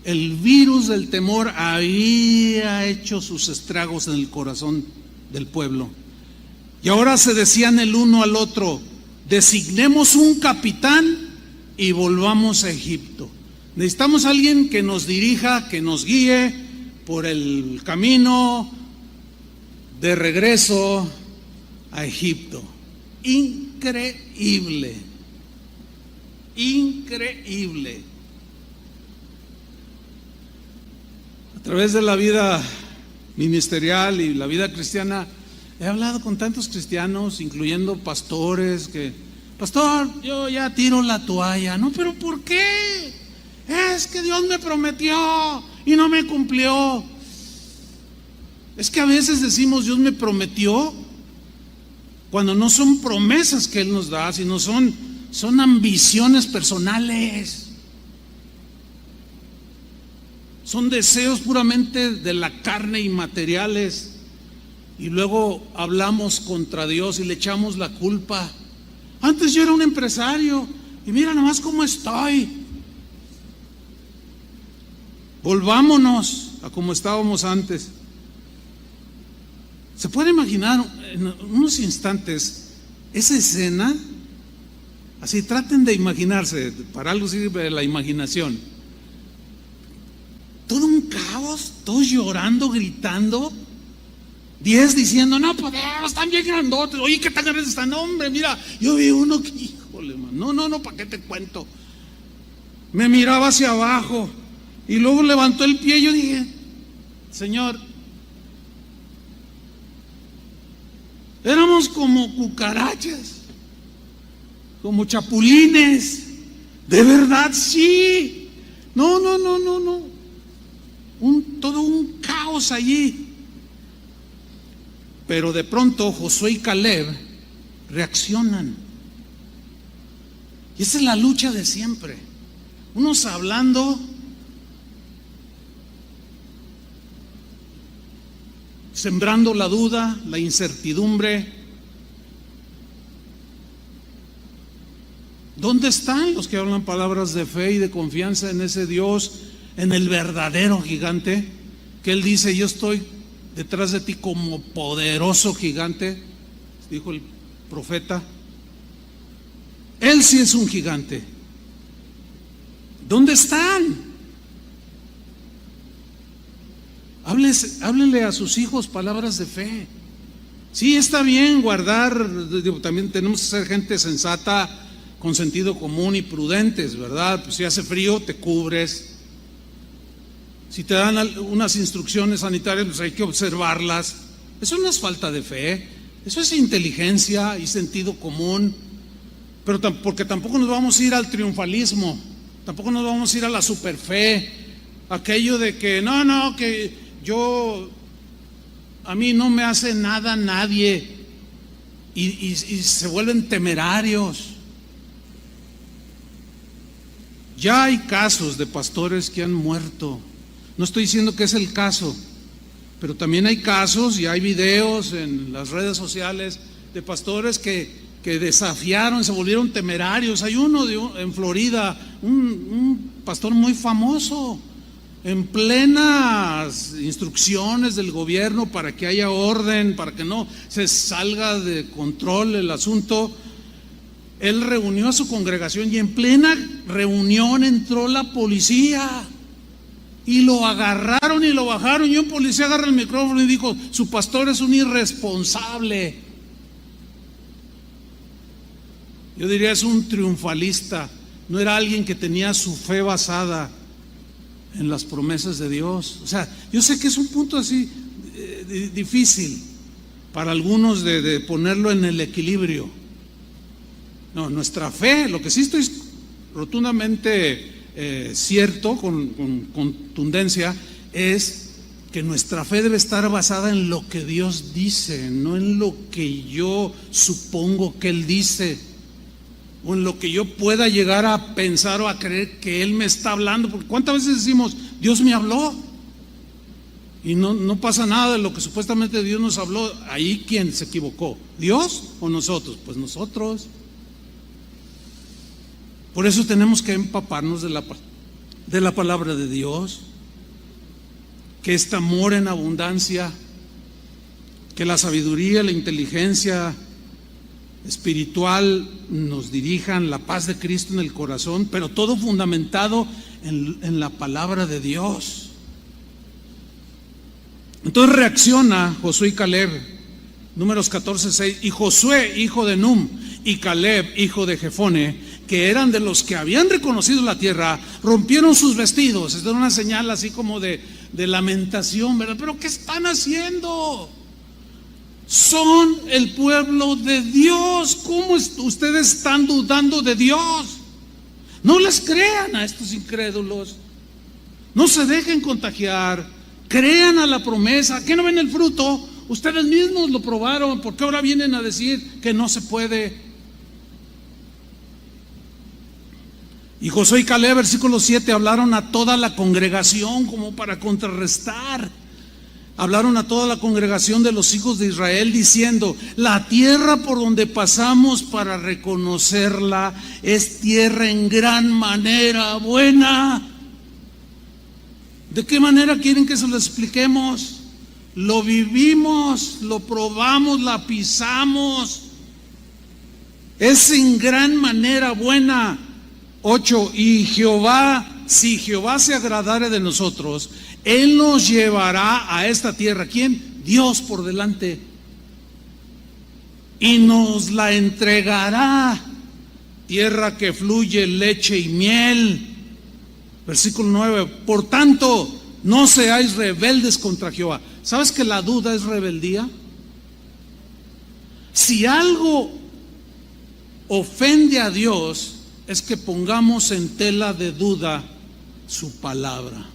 El virus del temor había hecho sus estragos en el corazón del pueblo. Y ahora se decían el uno al otro: designemos un capitán y volvamos a Egipto. Necesitamos a alguien que nos dirija, que nos guíe por el camino de regreso a Egipto. Increíble. A través de la vida ministerial y la vida cristiana, he hablado con tantos cristianos, incluyendo pastores, que: pastor, yo ya tiro la toalla. No, pero ¿por qué? Es que Dios me prometió y no me cumplió. Es que a veces decimos Dios me prometió cuando no son promesas que Él nos da, sino son ambiciones personales. Son deseos puramente de la carne y materiales. Y luego hablamos contra Dios y le echamos la culpa. Antes yo era un empresario y mira nomás cómo estoy. Volvámonos a como estábamos antes. ¿Se puede imaginar en unos instantes esa escena? Así, traten de imaginarse, para algo sirve la imaginación. Todo un caos, todos llorando, gritando. 10 diciendo: no podemos, están bien grandotes. Oye, ¿qué tan grandes están? No, hombre, mira, yo vi uno que, híjole, man, no, ¿para qué te cuento? Me miraba hacia abajo Y luego levantó el pie y yo dije, Señor, éramos como cucarachas, como chapulines. De verdad, sí. No. Todo un caos allí. Pero de pronto Josué y Caleb reaccionan. Y esa es la lucha de siempre. Unos hablando, sembrando la duda, la incertidumbre. ¿Dónde están los que hablan palabras de fe y de confianza en ese Dios, en el verdadero gigante? Que Él dice, yo estoy detrás de ti como poderoso gigante, dijo el profeta. Él sí es un gigante. ¿Dónde están? Háblenle a sus hijos palabras de fe. Sí, está bien guardar, también tenemos que ser gente sensata, con sentido común y prudentes, ¿verdad? Pues si hace frío, te cubres. Si te dan unas instrucciones sanitarias, pues hay que observarlas. Eso no es falta de fe, eso es inteligencia y sentido común. Pero porque tampoco nos vamos a ir al triunfalismo, tampoco nos vamos a ir a la superfe, aquello de que que a mí no me hace nada nadie, y se vuelven temerarios. Ya hay casos de pastores que han muerto. No estoy diciendo que es el caso, pero también hay casos y hay videos en las redes sociales de pastores que desafiaron, se volvieron temerarios. Hay uno en Florida, un pastor muy famoso, en plenas instrucciones del gobierno para que haya orden, para que no se salga de control el asunto. Él reunió a su congregación y en plena reunión entró la policía y lo agarraron y lo bajaron, y un policía agarra el micrófono y dijo, su pastor es un irresponsable. Yo diría, es un triunfalista, no era alguien que tenía su fe basada en las promesas de Dios. O sea, yo sé que es un punto así difícil para algunos de ponerlo en el equilibrio. No, nuestra fe, lo que sí estoy rotundamente cierto, con contundencia, es que nuestra fe debe estar basada en lo que Dios dice, no en lo que yo supongo que Él dice, o en lo que yo pueda llegar a pensar o a creer que Él me está hablando. Porque ¿cuántas veces decimos, Dios me habló? Y no pasa nada de lo que supuestamente Dios nos habló. Ahí, ¿quién se equivocó? ¿Dios o nosotros? Pues nosotros. Por eso tenemos que empaparnos de la palabra de Dios, que este amor en abundancia, que la sabiduría, la inteligencia espiritual nos dirijan, la paz de Cristo en el corazón, pero todo fundamentado en la palabra de Dios. Entonces reacciona Josué y Caleb, Números 14:6, y Josué, hijo de Num, y Caleb, hijo de Jefone, que eran de los que habían reconocido la tierra, rompieron sus vestidos. Esta era una señal así como de lamentación, ¿verdad? Pero ¿qué están haciendo? Son el pueblo de Dios. ¿Cómo ustedes están dudando de Dios? No les crean a estos incrédulos, no se dejen contagiar, crean a la promesa. ¿Qué no ven el fruto? Ustedes mismos lo probaron, ¿por qué ahora vienen a decir que no se puede? Y Josué y Caleb, versículo 7, hablaron a toda la congregación como para contrarrestar. Hablaron a toda la congregación de los hijos de Israel diciendo, la tierra por donde pasamos para reconocerla es tierra en gran manera buena. ¿De qué manera quieren que se lo expliquemos? Lo vivimos, lo probamos, la pisamos. Es en gran manera buena. 8, y Jehová, si Jehová se agradare de nosotros, Él nos llevará a esta tierra. ¿Quién? Dios por delante. Y nos la entregará, tierra que fluye leche y miel. Versículo 9, por tanto, no seáis rebeldes contra Jehová. ¿Sabes que la duda es rebeldía? Si algo ofende a Dios, es que pongamos en tela de duda su palabra.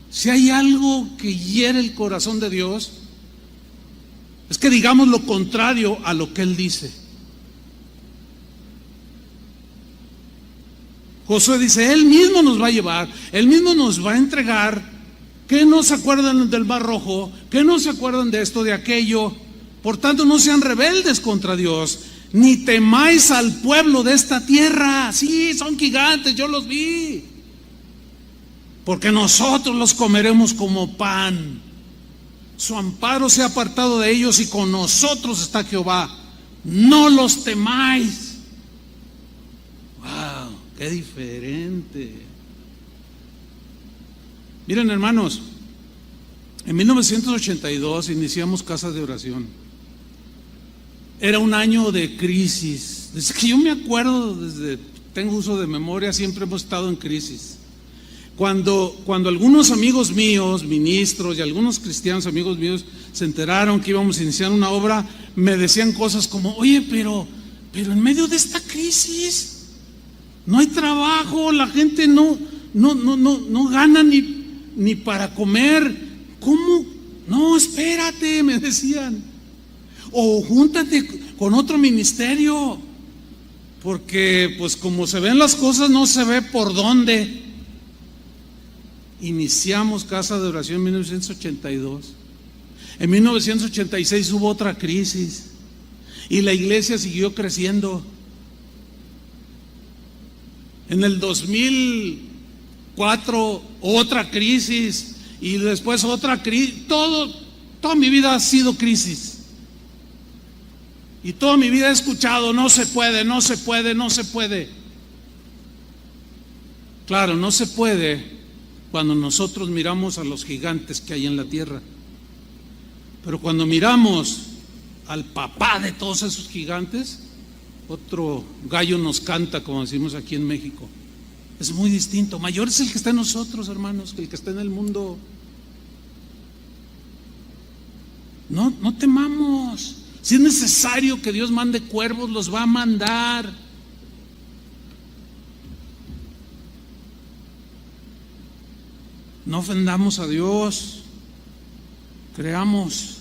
Si hay algo que hiere el corazón de Dios, es que digamos lo contrario a lo que Él dice. Josué dice, Él mismo nos va a llevar, Él mismo nos va a entregar. ¿Qué no se acuerdan del Mar Rojo? ¿Qué no se acuerdan de esto, de aquello? Por tanto, no sean rebeldes contra Dios, ni temáis al pueblo de esta tierra. Sí, son gigantes, yo los vi. Porque nosotros los comeremos como pan. Su amparo se ha apartado de ellos y con nosotros está Jehová. No los temáis. Wow, qué diferente. Miren, hermanos, en 1982 iniciamos Casa de Oración. Era un año de crisis. Desde que yo me acuerdo, desde tengo uso de memoria, siempre hemos estado en crisis. Cuando algunos amigos míos, ministros y algunos cristianos amigos míos se enteraron que íbamos a iniciar una obra, me decían cosas como, oye, pero en medio de esta crisis no hay trabajo, la gente no gana ni para comer. ¿Cómo? No, espérate, me decían. O júntate con otro ministerio, porque pues como se ven las cosas, no se ve por dónde. Iniciamos Casa de Oración en 1982. En 1986 hubo otra crisis y la iglesia siguió creciendo. En el 2004 otra crisis y después otra crisis. Toda mi vida ha sido crisis. Y toda mi vida he escuchado, no se puede, no se puede, no se puede. Claro, no se puede cuando nosotros miramos a los gigantes que hay en la tierra. Pero cuando miramos al papá de todos esos gigantes, otro gallo nos canta, como decimos aquí en México. Es muy distinto. Mayor es el que está en nosotros, hermanos, que el que está en el mundo. No temamos. Si es necesario que Dios mande cuervos, los va a mandar. No ofendamos a Dios, creamos.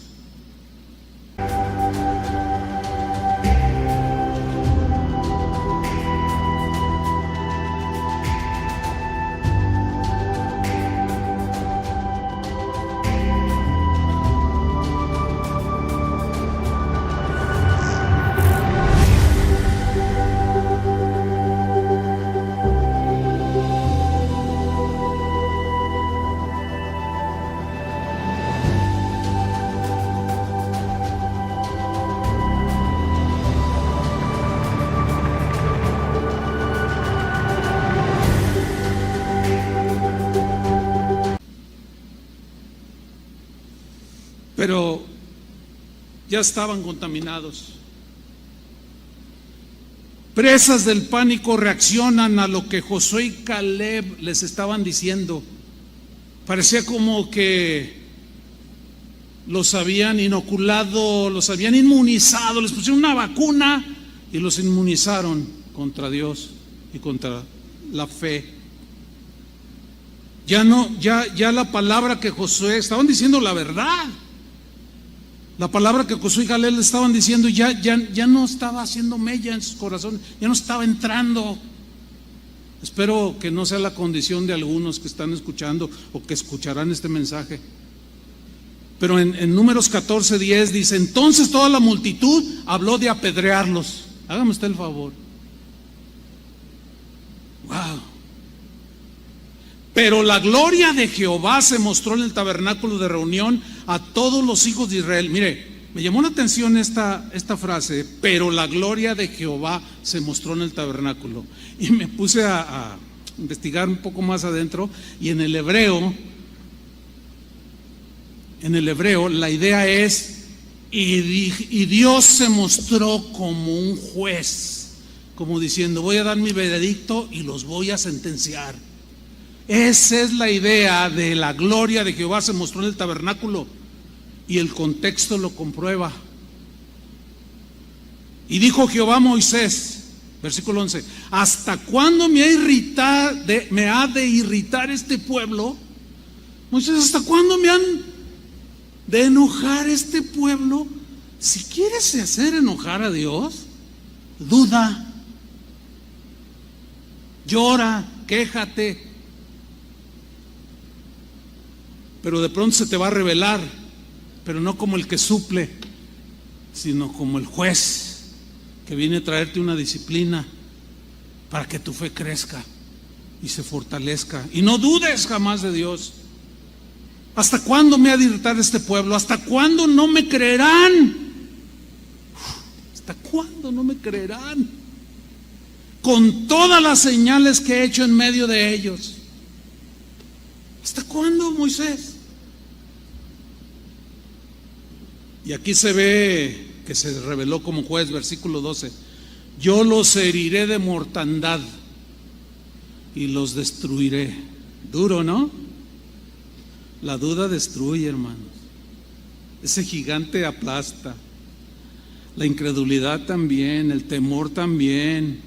Pero ya estaban contaminados. Presas del pánico reaccionan a lo que Josué y Caleb les estaban diciendo. Parecía como que los habían inoculado, los habían inmunizado, les pusieron una vacuna y los inmunizaron contra Dios y contra la fe. Ya la palabra que Josué, estaban diciendo la verdad. La palabra que Josué y Caleb le estaban diciendo ya no estaba haciendo mella en sus corazones, ya no estaba entrando. Espero que no sea la condición de algunos que están escuchando o que escucharán este mensaje. Pero en Números 14:10 dice, entonces toda la multitud habló de apedrearlos. Hágame usted el favor. Wow. Pero la gloria de Jehová se mostró en el tabernáculo de reunión a todos los hijos de Israel. Mire, me llamó la atención esta frase, pero la gloria de Jehová se mostró en el tabernáculo. Y me puse a investigar un poco más adentro, y en el hebreo la idea es, y Dios se mostró como un juez como diciendo, voy a dar mi veredicto y los voy a sentenciar. Esa es la idea de la gloria de Jehová, se mostró en el tabernáculo y el contexto lo comprueba. Y dijo Jehová a Moisés, versículo 11, ¿hasta cuándo me ha de irritar este pueblo? Moisés, ¿hasta cuándo me han de enojar este pueblo? Si quieres hacer enojar a Dios, duda, llora, quéjate, pero de pronto se te va a revelar, pero no como el que suple, sino como el juez que viene a traerte una disciplina para que tu fe crezca y se fortalezca. Y no dudes jamás de Dios. ¿Hasta cuándo me ha de irritar este pueblo? ¿Hasta cuándo no me creerán? ¿Hasta cuándo no me creerán? Con todas las señales que he hecho en medio de ellos. ¿Hasta cuándo, Moisés? Y aquí se ve que se reveló como juez, versículo 12. Yo los heriré de mortandad y los destruiré. Duro, ¿no? La duda destruye, hermanos. Ese gigante aplasta. La incredulidad también, el temor también.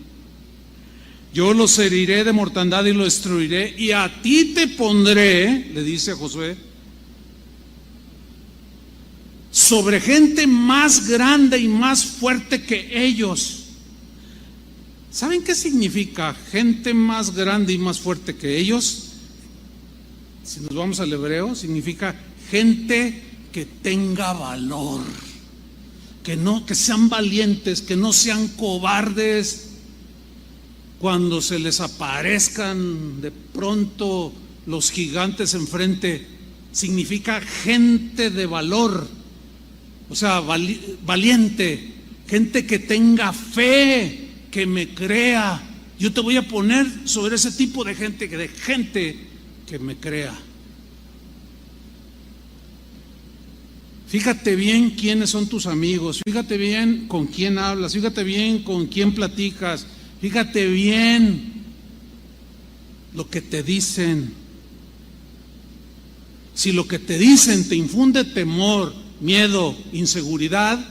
Yo los heriré de mortandad y los destruiré, y a ti te pondré, le dice a Josué, sobre gente más grande y más fuerte que ellos. ¿Saben qué significa gente más grande y más fuerte que ellos? Si nos vamos al hebreo, significa gente que tenga valor, que sean valientes, que no sean cobardes cuando se les aparezcan de pronto los gigantes enfrente. Significa gente de valor, o sea, valiente, gente que tenga fe, que me crea. Yo te voy a poner sobre ese tipo de gente que me crea. Fíjate bien quiénes son tus amigos, fíjate bien con quién hablas, fíjate bien con quién platicas, fíjate bien lo que te dicen. Si lo que te dicen te infunde temor, miedo, inseguridad,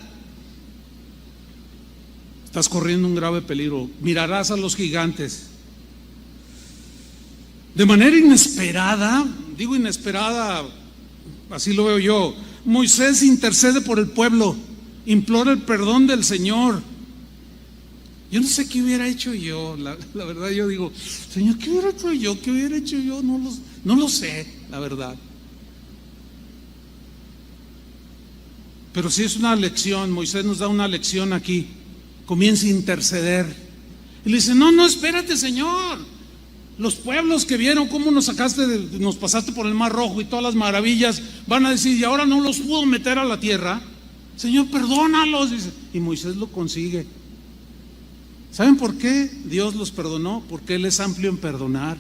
estás corriendo un grave peligro. Mirarás a los gigantes. De manera inesperada, digo inesperada, así lo veo yo, Moisés intercede por el pueblo, implora el perdón del Señor. Yo no sé qué hubiera hecho yo, la verdad yo digo, Señor, ¿qué hubiera hecho yo? ¿Qué hubiera hecho yo? No lo sé, la verdad. Pero sí es una lección, Moisés nos da una lección aquí. Comienza a interceder. Y le dice, no, espérate, Señor. Los pueblos que vieron cómo nos pasaste por el Mar Rojo y todas las maravillas, van a decir, y ahora no los pudo meter a la tierra. Señor, perdónalos. Dice, y Moisés lo consigue. ¿Saben por qué Dios los perdonó? Porque Él es amplio en perdonar.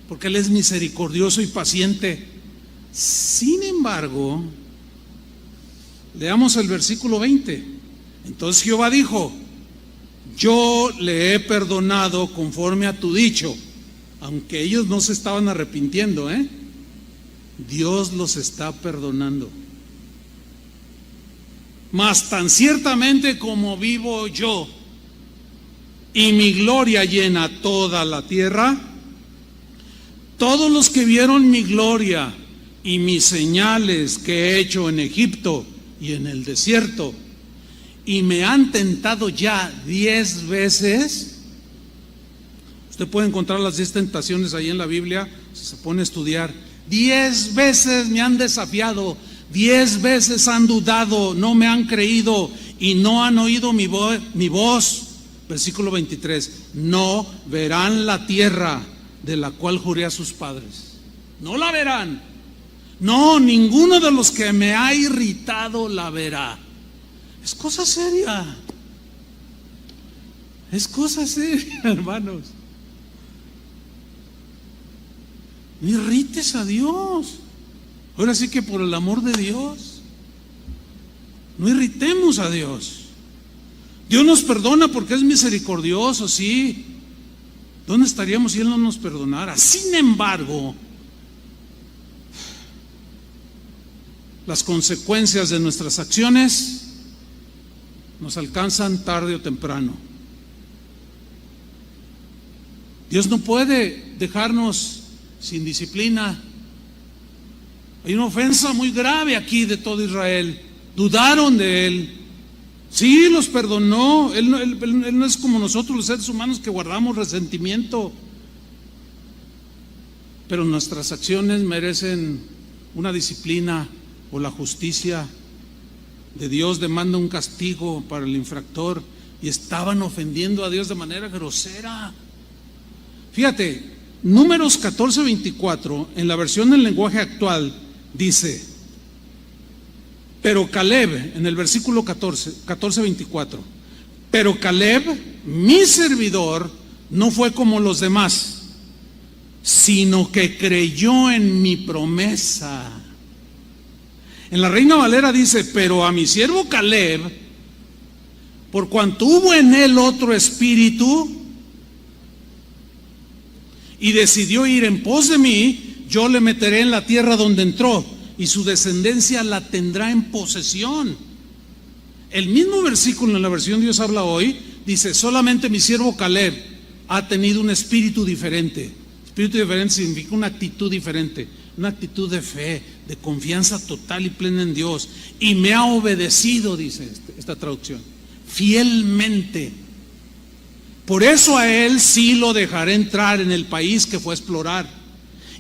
Porque Él es misericordioso y paciente. Sin embargo, leamos el versículo 20. Entonces Jehová dijo, yo le he perdonado conforme a tu dicho. Aunque ellos no se estaban arrepintiendo, Dios los está perdonando. Mas tan ciertamente como vivo yo y mi gloria llena toda la tierra, todos los que vieron mi gloria y mis señales que he hecho en Egipto y en el desierto, y me han tentado ya 10 veces. Usted puede encontrar las 10 tentaciones ahí en la Biblia, si se pone a estudiar. 10 veces me han desafiado, 10 veces han dudado, no me han creído y no han oído mi voz. Versículo 23, no verán la tierra de la cual juré a sus padres. No la verán. No, ninguno de los que me ha irritado la verá. Es cosa seria. Es cosa seria, hermanos. No irrites a Dios. Ahora sí que por el amor de Dios, no irritemos a Dios. Dios nos perdona porque es misericordioso, sí. ¿Dónde estaríamos si Él no nos perdonara? Sin embargo, las consecuencias de nuestras acciones nos alcanzan tarde o temprano. Dios no puede dejarnos sin disciplina. Hay una ofensa muy grave aquí de todo Israel. Dudaron de Él. Sí, los perdonó. Él no es como nosotros los seres humanos que guardamos resentimiento. Pero nuestras acciones merecen una disciplina, o la justicia de Dios demanda un castigo para el infractor, y estaban ofendiendo a Dios de manera grosera. Fíjate, Números 14:24, en la versión del lenguaje actual, dice: pero Caleb, en el versículo 14:24, pero Caleb, mi servidor, no fue como los demás, sino que creyó en mi promesa. En la Reina Valera dice: pero a mi siervo Caleb, por cuanto hubo en él otro espíritu y decidió ir en pos de mí, yo le meteré en la tierra donde entró, y su descendencia la tendrá en posesión. El mismo versículo en la versión Dios habla hoy dice: solamente mi siervo Caleb ha tenido un espíritu diferente. Espíritu diferente significa una actitud diferente, una actitud de fe, de confianza total y plena en Dios, y me ha obedecido, dice esta traducción, fielmente. Por eso a él sí lo dejaré entrar en el país que fue a explorar,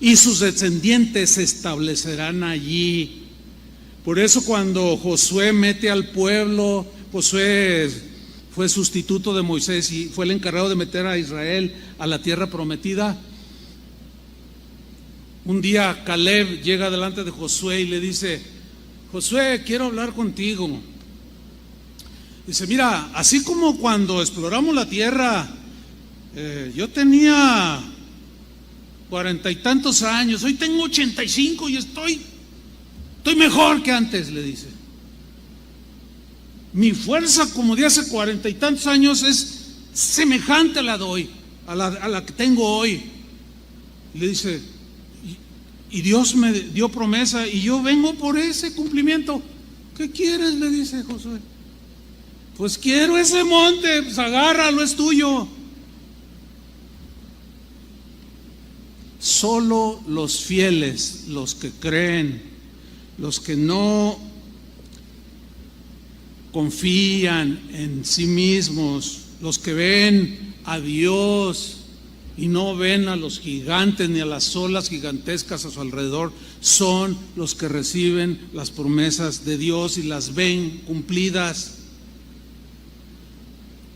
y sus descendientes se establecerán allí. Por eso cuando Josué mete al pueblo, Josué fue sustituto de Moisés y fue el encargado de meter a Israel a la tierra prometida. Un día Caleb llega delante de Josué y le dice: Josué, quiero hablar contigo. Dice: mira, así como cuando exploramos la tierra, yo tenía 40 y tantos años, hoy tengo 85 y estoy mejor que antes, le dice. Mi fuerza como de hace 40 y tantos años es semejante a la de hoy, a la que tengo hoy. Y le dice: y Dios me dio promesa y yo vengo por ese cumplimiento. ¿Qué quieres?, le dice Josué. Pues quiero ese monte, pues agárralo, es tuyo. Solo los fieles, los que creen, los que no confían en sí mismos, los que ven a Dios y no ven a los gigantes ni a las olas gigantescas a su alrededor, son los que reciben las promesas de Dios y las ven cumplidas.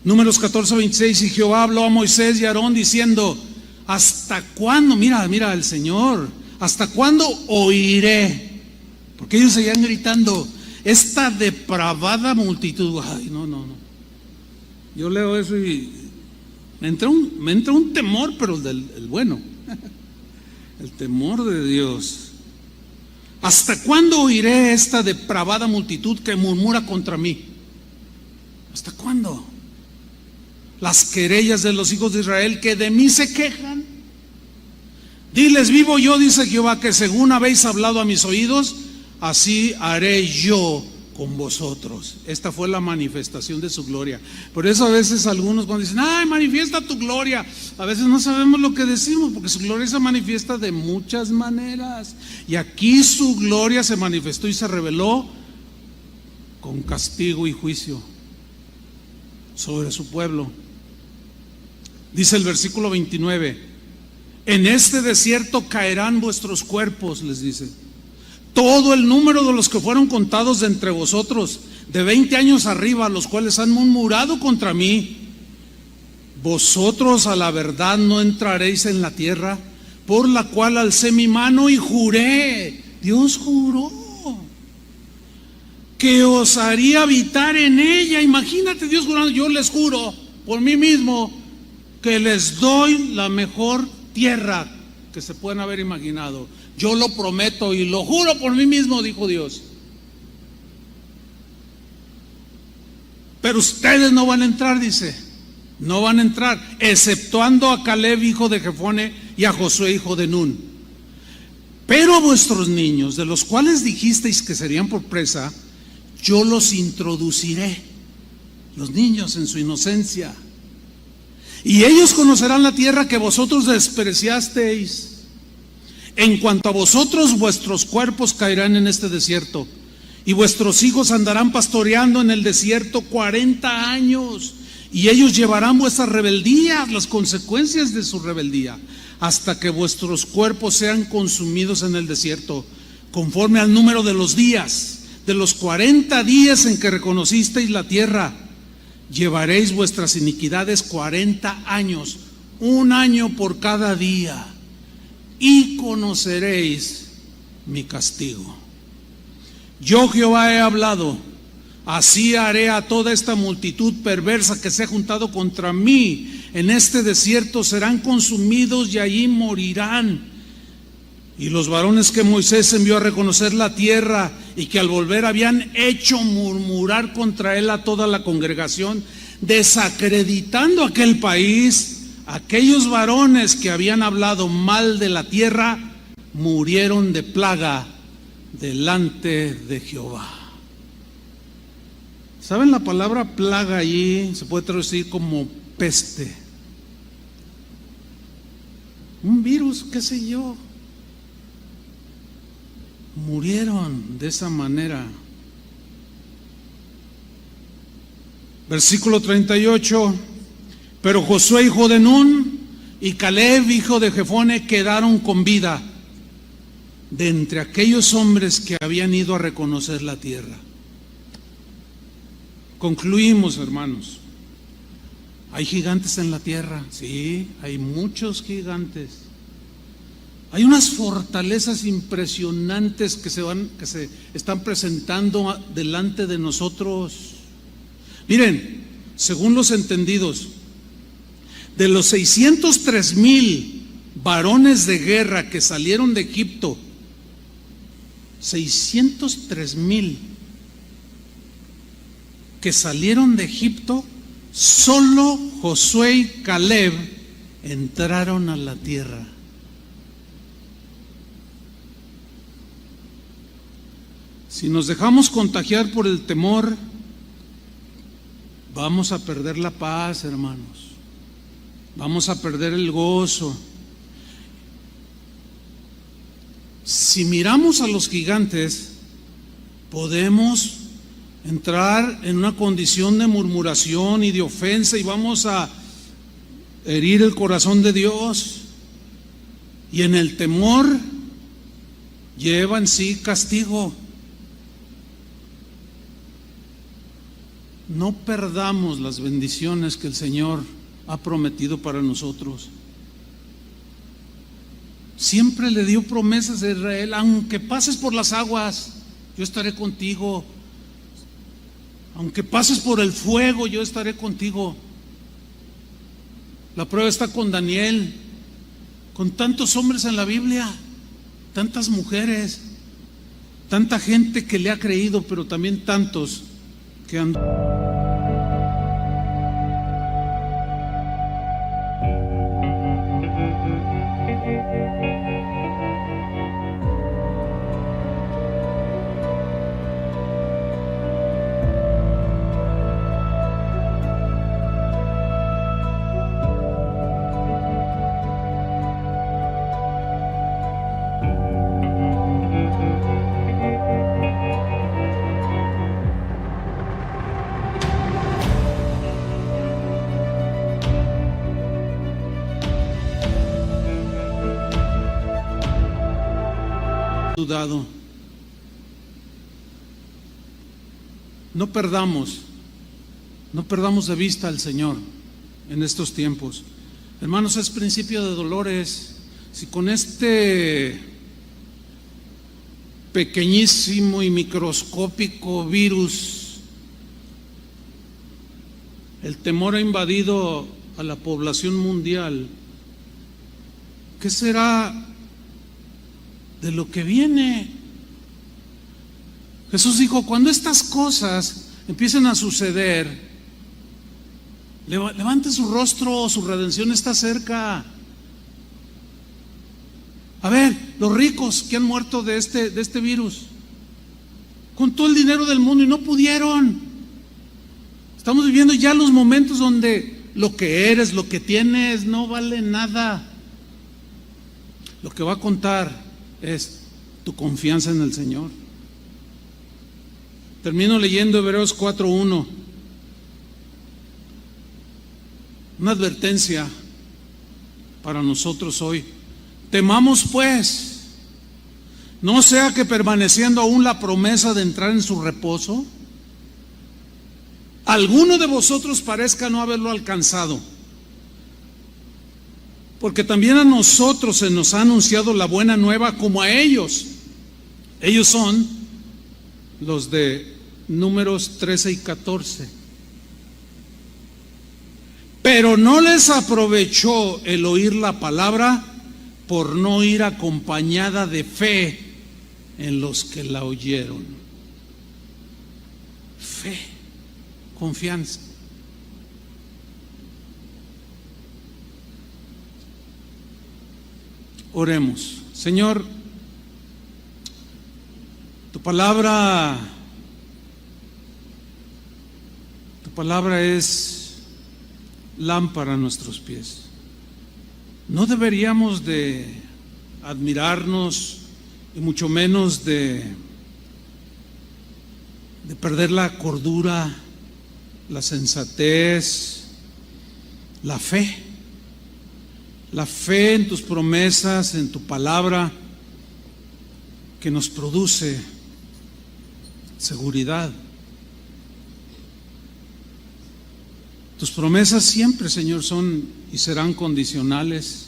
Números 14:26, y Jehová habló a Moisés y a Aarón diciendo: ¿hasta cuándo? Mira el Señor, ¿hasta cuándo oiré? Porque ellos seguían gritando: esta depravada multitud. Ay, no. Yo leo eso y me entra un temor, pero el bueno, el temor de Dios. ¿Hasta cuándo oiré esta depravada multitud que murmura contra mí? ¿Hasta cuándo? Las querellas de los hijos de Israel que de mí se quejan. Diles: vivo yo, dice Jehová, que según habéis hablado a mis oídos, así haré yo con vosotros. Esta fue la manifestación de su gloria. Por eso a veces algunos cuando dicen: ay, manifiesta tu gloria, a veces no sabemos lo que decimos, porque su gloria se manifiesta de muchas maneras. Y aquí su gloria se manifestó y se reveló con castigo y juicio sobre su pueblo. Dice el versículo 29: en este desierto caerán vuestros cuerpos, les dice, todo el número de los que fueron contados de entre vosotros, de 20 años arriba, los cuales han murmurado contra mí. Vosotros a la verdad no entraréis en la tierra, por la cual alcé mi mano y juré. Dios juró que os haría habitar en ella. Imagínate Dios jurando: yo les juro por mí mismo que les doy la mejor tierra que se pueden haber imaginado. Yo lo prometo y lo juro por mí mismo, dijo Dios. pero ustedes no van a entrar, dice. No van a entrar, exceptuando a Caleb, hijo de Jefone, y a Josué, hijo de Nun. Pero a vuestros niños, de los cuales dijisteis que serían por presa, yo los introduciré, los niños en su inocencia, y ellos conocerán la tierra que vosotros despreciasteis. En cuanto a vosotros, vuestros cuerpos caerán en este desierto, y vuestros hijos andarán pastoreando en el desierto 40 años, y ellos llevarán vuestras rebeldías, las consecuencias de su rebeldía, hasta que vuestros cuerpos sean consumidos en el desierto, conforme al número de los días, de los 40 días en que reconocisteis la tierra. Llevaréis vuestras iniquidades 40 años, un año por cada día, y conoceréis mi castigo. Yo Jehová he hablado, así haré a toda esta multitud perversa que se ha juntado contra mí en este desierto, serán consumidos y allí morirán. Y los varones que Moisés envió a reconocer la tierra y que al volver habían hecho murmurar contra él a toda la congregación, desacreditando aquel país, aquellos varones que habían hablado mal de la tierra, murieron de plaga delante de Jehová. ¿Saben? La palabra plaga allí se puede traducir como peste, un virus, qué sé yo. Murieron de esa manera. Versículo 38. Pero Josué, hijo de Nun, y Caleb, hijo de Jefone, quedaron con vida de entre aquellos hombres que habían ido a reconocer la tierra. Concluimos, hermanos. ¿Hay gigantes en la tierra? Sí, hay muchos gigantes. Hay unas fortalezas impresionantes que se están presentando delante de nosotros. Miren, según los entendidos, de los 603,000 varones de guerra que salieron de Egipto, 603,000 que salieron de Egipto, solo Josué y Caleb entraron a la tierra. Si nos dejamos contagiar por el temor, vamos a perder la paz, hermanos. Vamos a perder el gozo. Si miramos a los gigantes, podemos entrar en una condición de murmuración y de ofensa, y vamos a herir el corazón de Dios. Y en el temor lleva en sí castigo. No perdamos las bendiciones que el Señor ha prometido para nosotros. Siempre le dio promesas a Israel: aunque pases por las aguas, yo estaré contigo. Aunque pases por el fuego, yo estaré contigo. La prueba está con Daniel, con tantos hombres en la Biblia, tantas mujeres, tanta gente que le ha creído, pero también tantos que han... dudado. No perdamos de vista al Señor en estos tiempos. Hermanos, es principio de dolores. Si con este pequeñísimo y microscópico virus el temor ha invadido a la población mundial, ¿qué será de lo que viene? Jesús dijo: cuando estas cosas empiecen a suceder, Levante su rostro, su redención está cerca. A ver, los ricos que han muerto de este virus, con todo el dinero del mundo y no pudieron. Estamos viviendo ya los momentos donde lo que eres, lo que tienes, no vale nada. Lo que va a contar es tu confianza en el Señor. Termino leyendo Hebreos 4:1. Una advertencia para nosotros hoy. Temamos pues, no sea que permaneciendo aún la promesa de entrar en su reposo, alguno de vosotros parezca no haberlo alcanzado. Porque también a nosotros se nos ha anunciado la buena nueva como a ellos. Ellos son los de Números 13 y 14. Pero no les aprovechó el oír la palabra por no ir acompañada de fe en los que la oyeron. Fe, confianza. Oremos. Señor, tu palabra es lámpara a nuestros pies. No deberíamos de admirarnos y mucho menos de perder la cordura, la sensatez, la fe en tus promesas, en tu palabra, que nos produce seguridad. Tus promesas siempre, Señor, son y serán condicionales.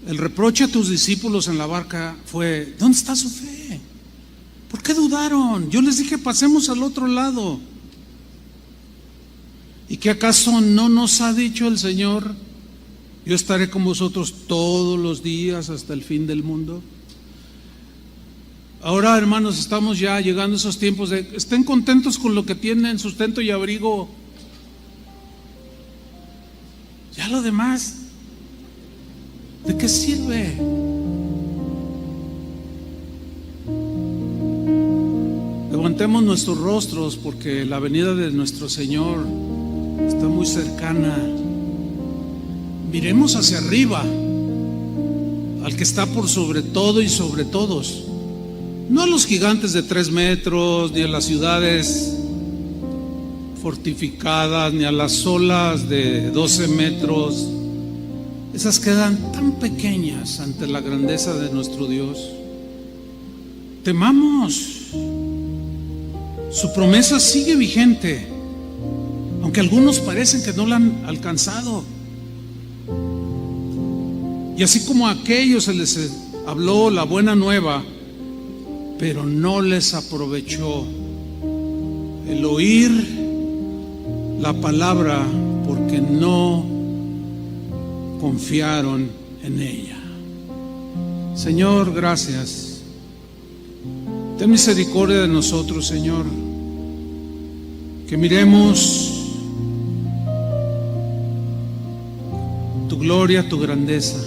El reproche a tus discípulos en la barca fue: ¿dónde está su fe? ¿Por qué dudaron? Yo les dije, pasemos al otro lado. ¿Y qué acaso no nos ha dicho el Señor: yo estaré con vosotros todos los días hasta el fin del mundo? Ahora, hermanos, estamos ya llegando a esos tiempos de estén contentos con lo que tienen, sustento y abrigo. Ya lo demás, ¿de qué sirve? Levantemos nuestros rostros porque la venida de nuestro Señor está muy cercana. Miremos hacia arriba, al que está por sobre todo y sobre todos. No a los gigantes de 3 metros, ni a las ciudades fortificadas, ni a las olas de 12 metros. Esas quedan tan pequeñas ante la grandeza de nuestro Dios. Temamos. Su promesa sigue vigente, aunque algunos parecen que no la han alcanzado. Y así como a aquellos se les habló la buena nueva, pero no les aprovechó el oír la palabra porque no confiaron en ella. Señor, gracias. Ten misericordia de nosotros, Señor. Que miremos tu gloria, tu grandeza.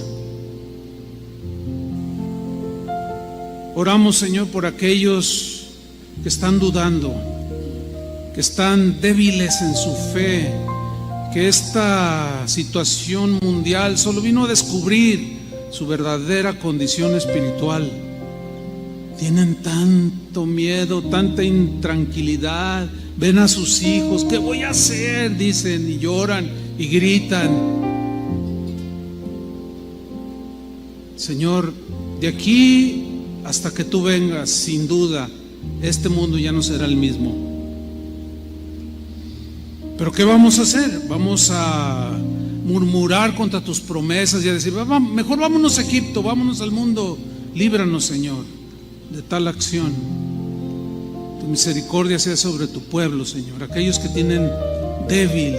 Oramos, Señor, por aquellos que están dudando, que están débiles en su fe, que esta situación mundial solo vino a descubrir su verdadera condición espiritual. Tienen tanto miedo, tanta intranquilidad. Ven a sus hijos, ¿qué voy a hacer? Dicen y lloran y gritan. Señor, de aquí hasta que tú vengas, sin duda, este mundo ya no será el mismo. Pero ¿qué vamos a hacer? Vamos a murmurar contra tus promesas y a decir, mejor vámonos a Egipto, vámonos al mundo. Líbranos, Señor, de tal acción. Tu misericordia sea sobre tu pueblo, Señor. Aquellos que tienen débil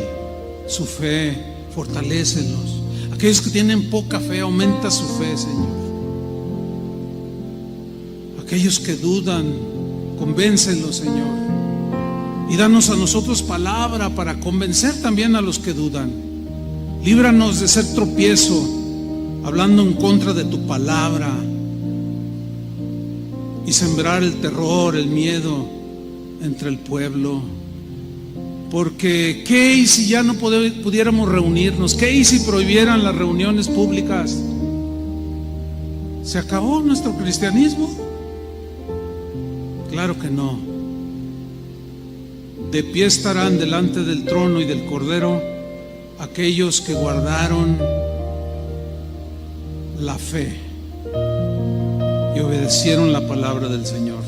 su fe, fortalécelos. Aquellos que tienen poca fe, aumenta su fe, Señor. Aquellos que dudan, convéncelos, Señor. Y danos a nosotros palabra para convencer también a los que dudan. Líbranos de ser tropiezo, hablando en contra de tu palabra, y sembrar el terror, el miedo entre el pueblo. Porque ¿qué y si ya no pudiéramos reunirnos? ¿Qué y si prohibieran las reuniones públicas? ¿Se acabó nuestro cristianismo? Claro que no. De pie estarán delante del trono y del Cordero aquellos que guardaron la fe y obedecieron la palabra del Señor.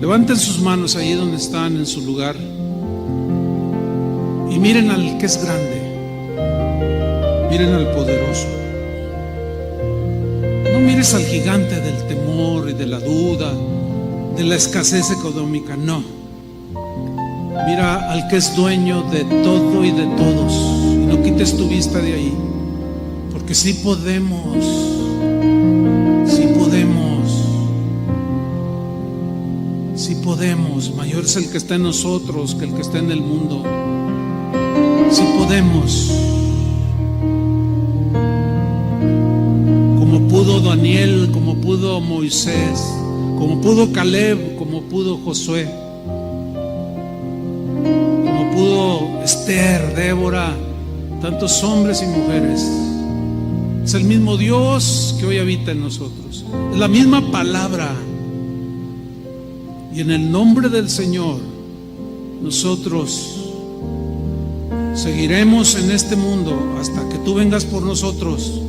Levanten sus manos ahí donde están en su lugar y miren al que es grande, miren al poderoso. No mires al gigante del temor y de la duda, de la escasez económica, no. Mira al que es dueño de todo y de todos, y no quites tu vista de ahí, porque sí podemos, sí podemos, sí podemos. Mayor es el que está en nosotros que el que está en el mundo. Sí podemos. Como pudo Daniel, como pudo Moisés, como pudo Caleb, como pudo Josué, como pudo Esther, Débora, tantos hombres y mujeres. Es el mismo Dios que hoy habita en nosotros, es la misma palabra. Y en el nombre del Señor nosotros seguiremos en este mundo hasta que tú vengas por nosotros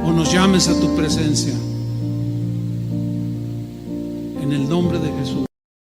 o nos llames a tu presencia. En el nombre de Jesús.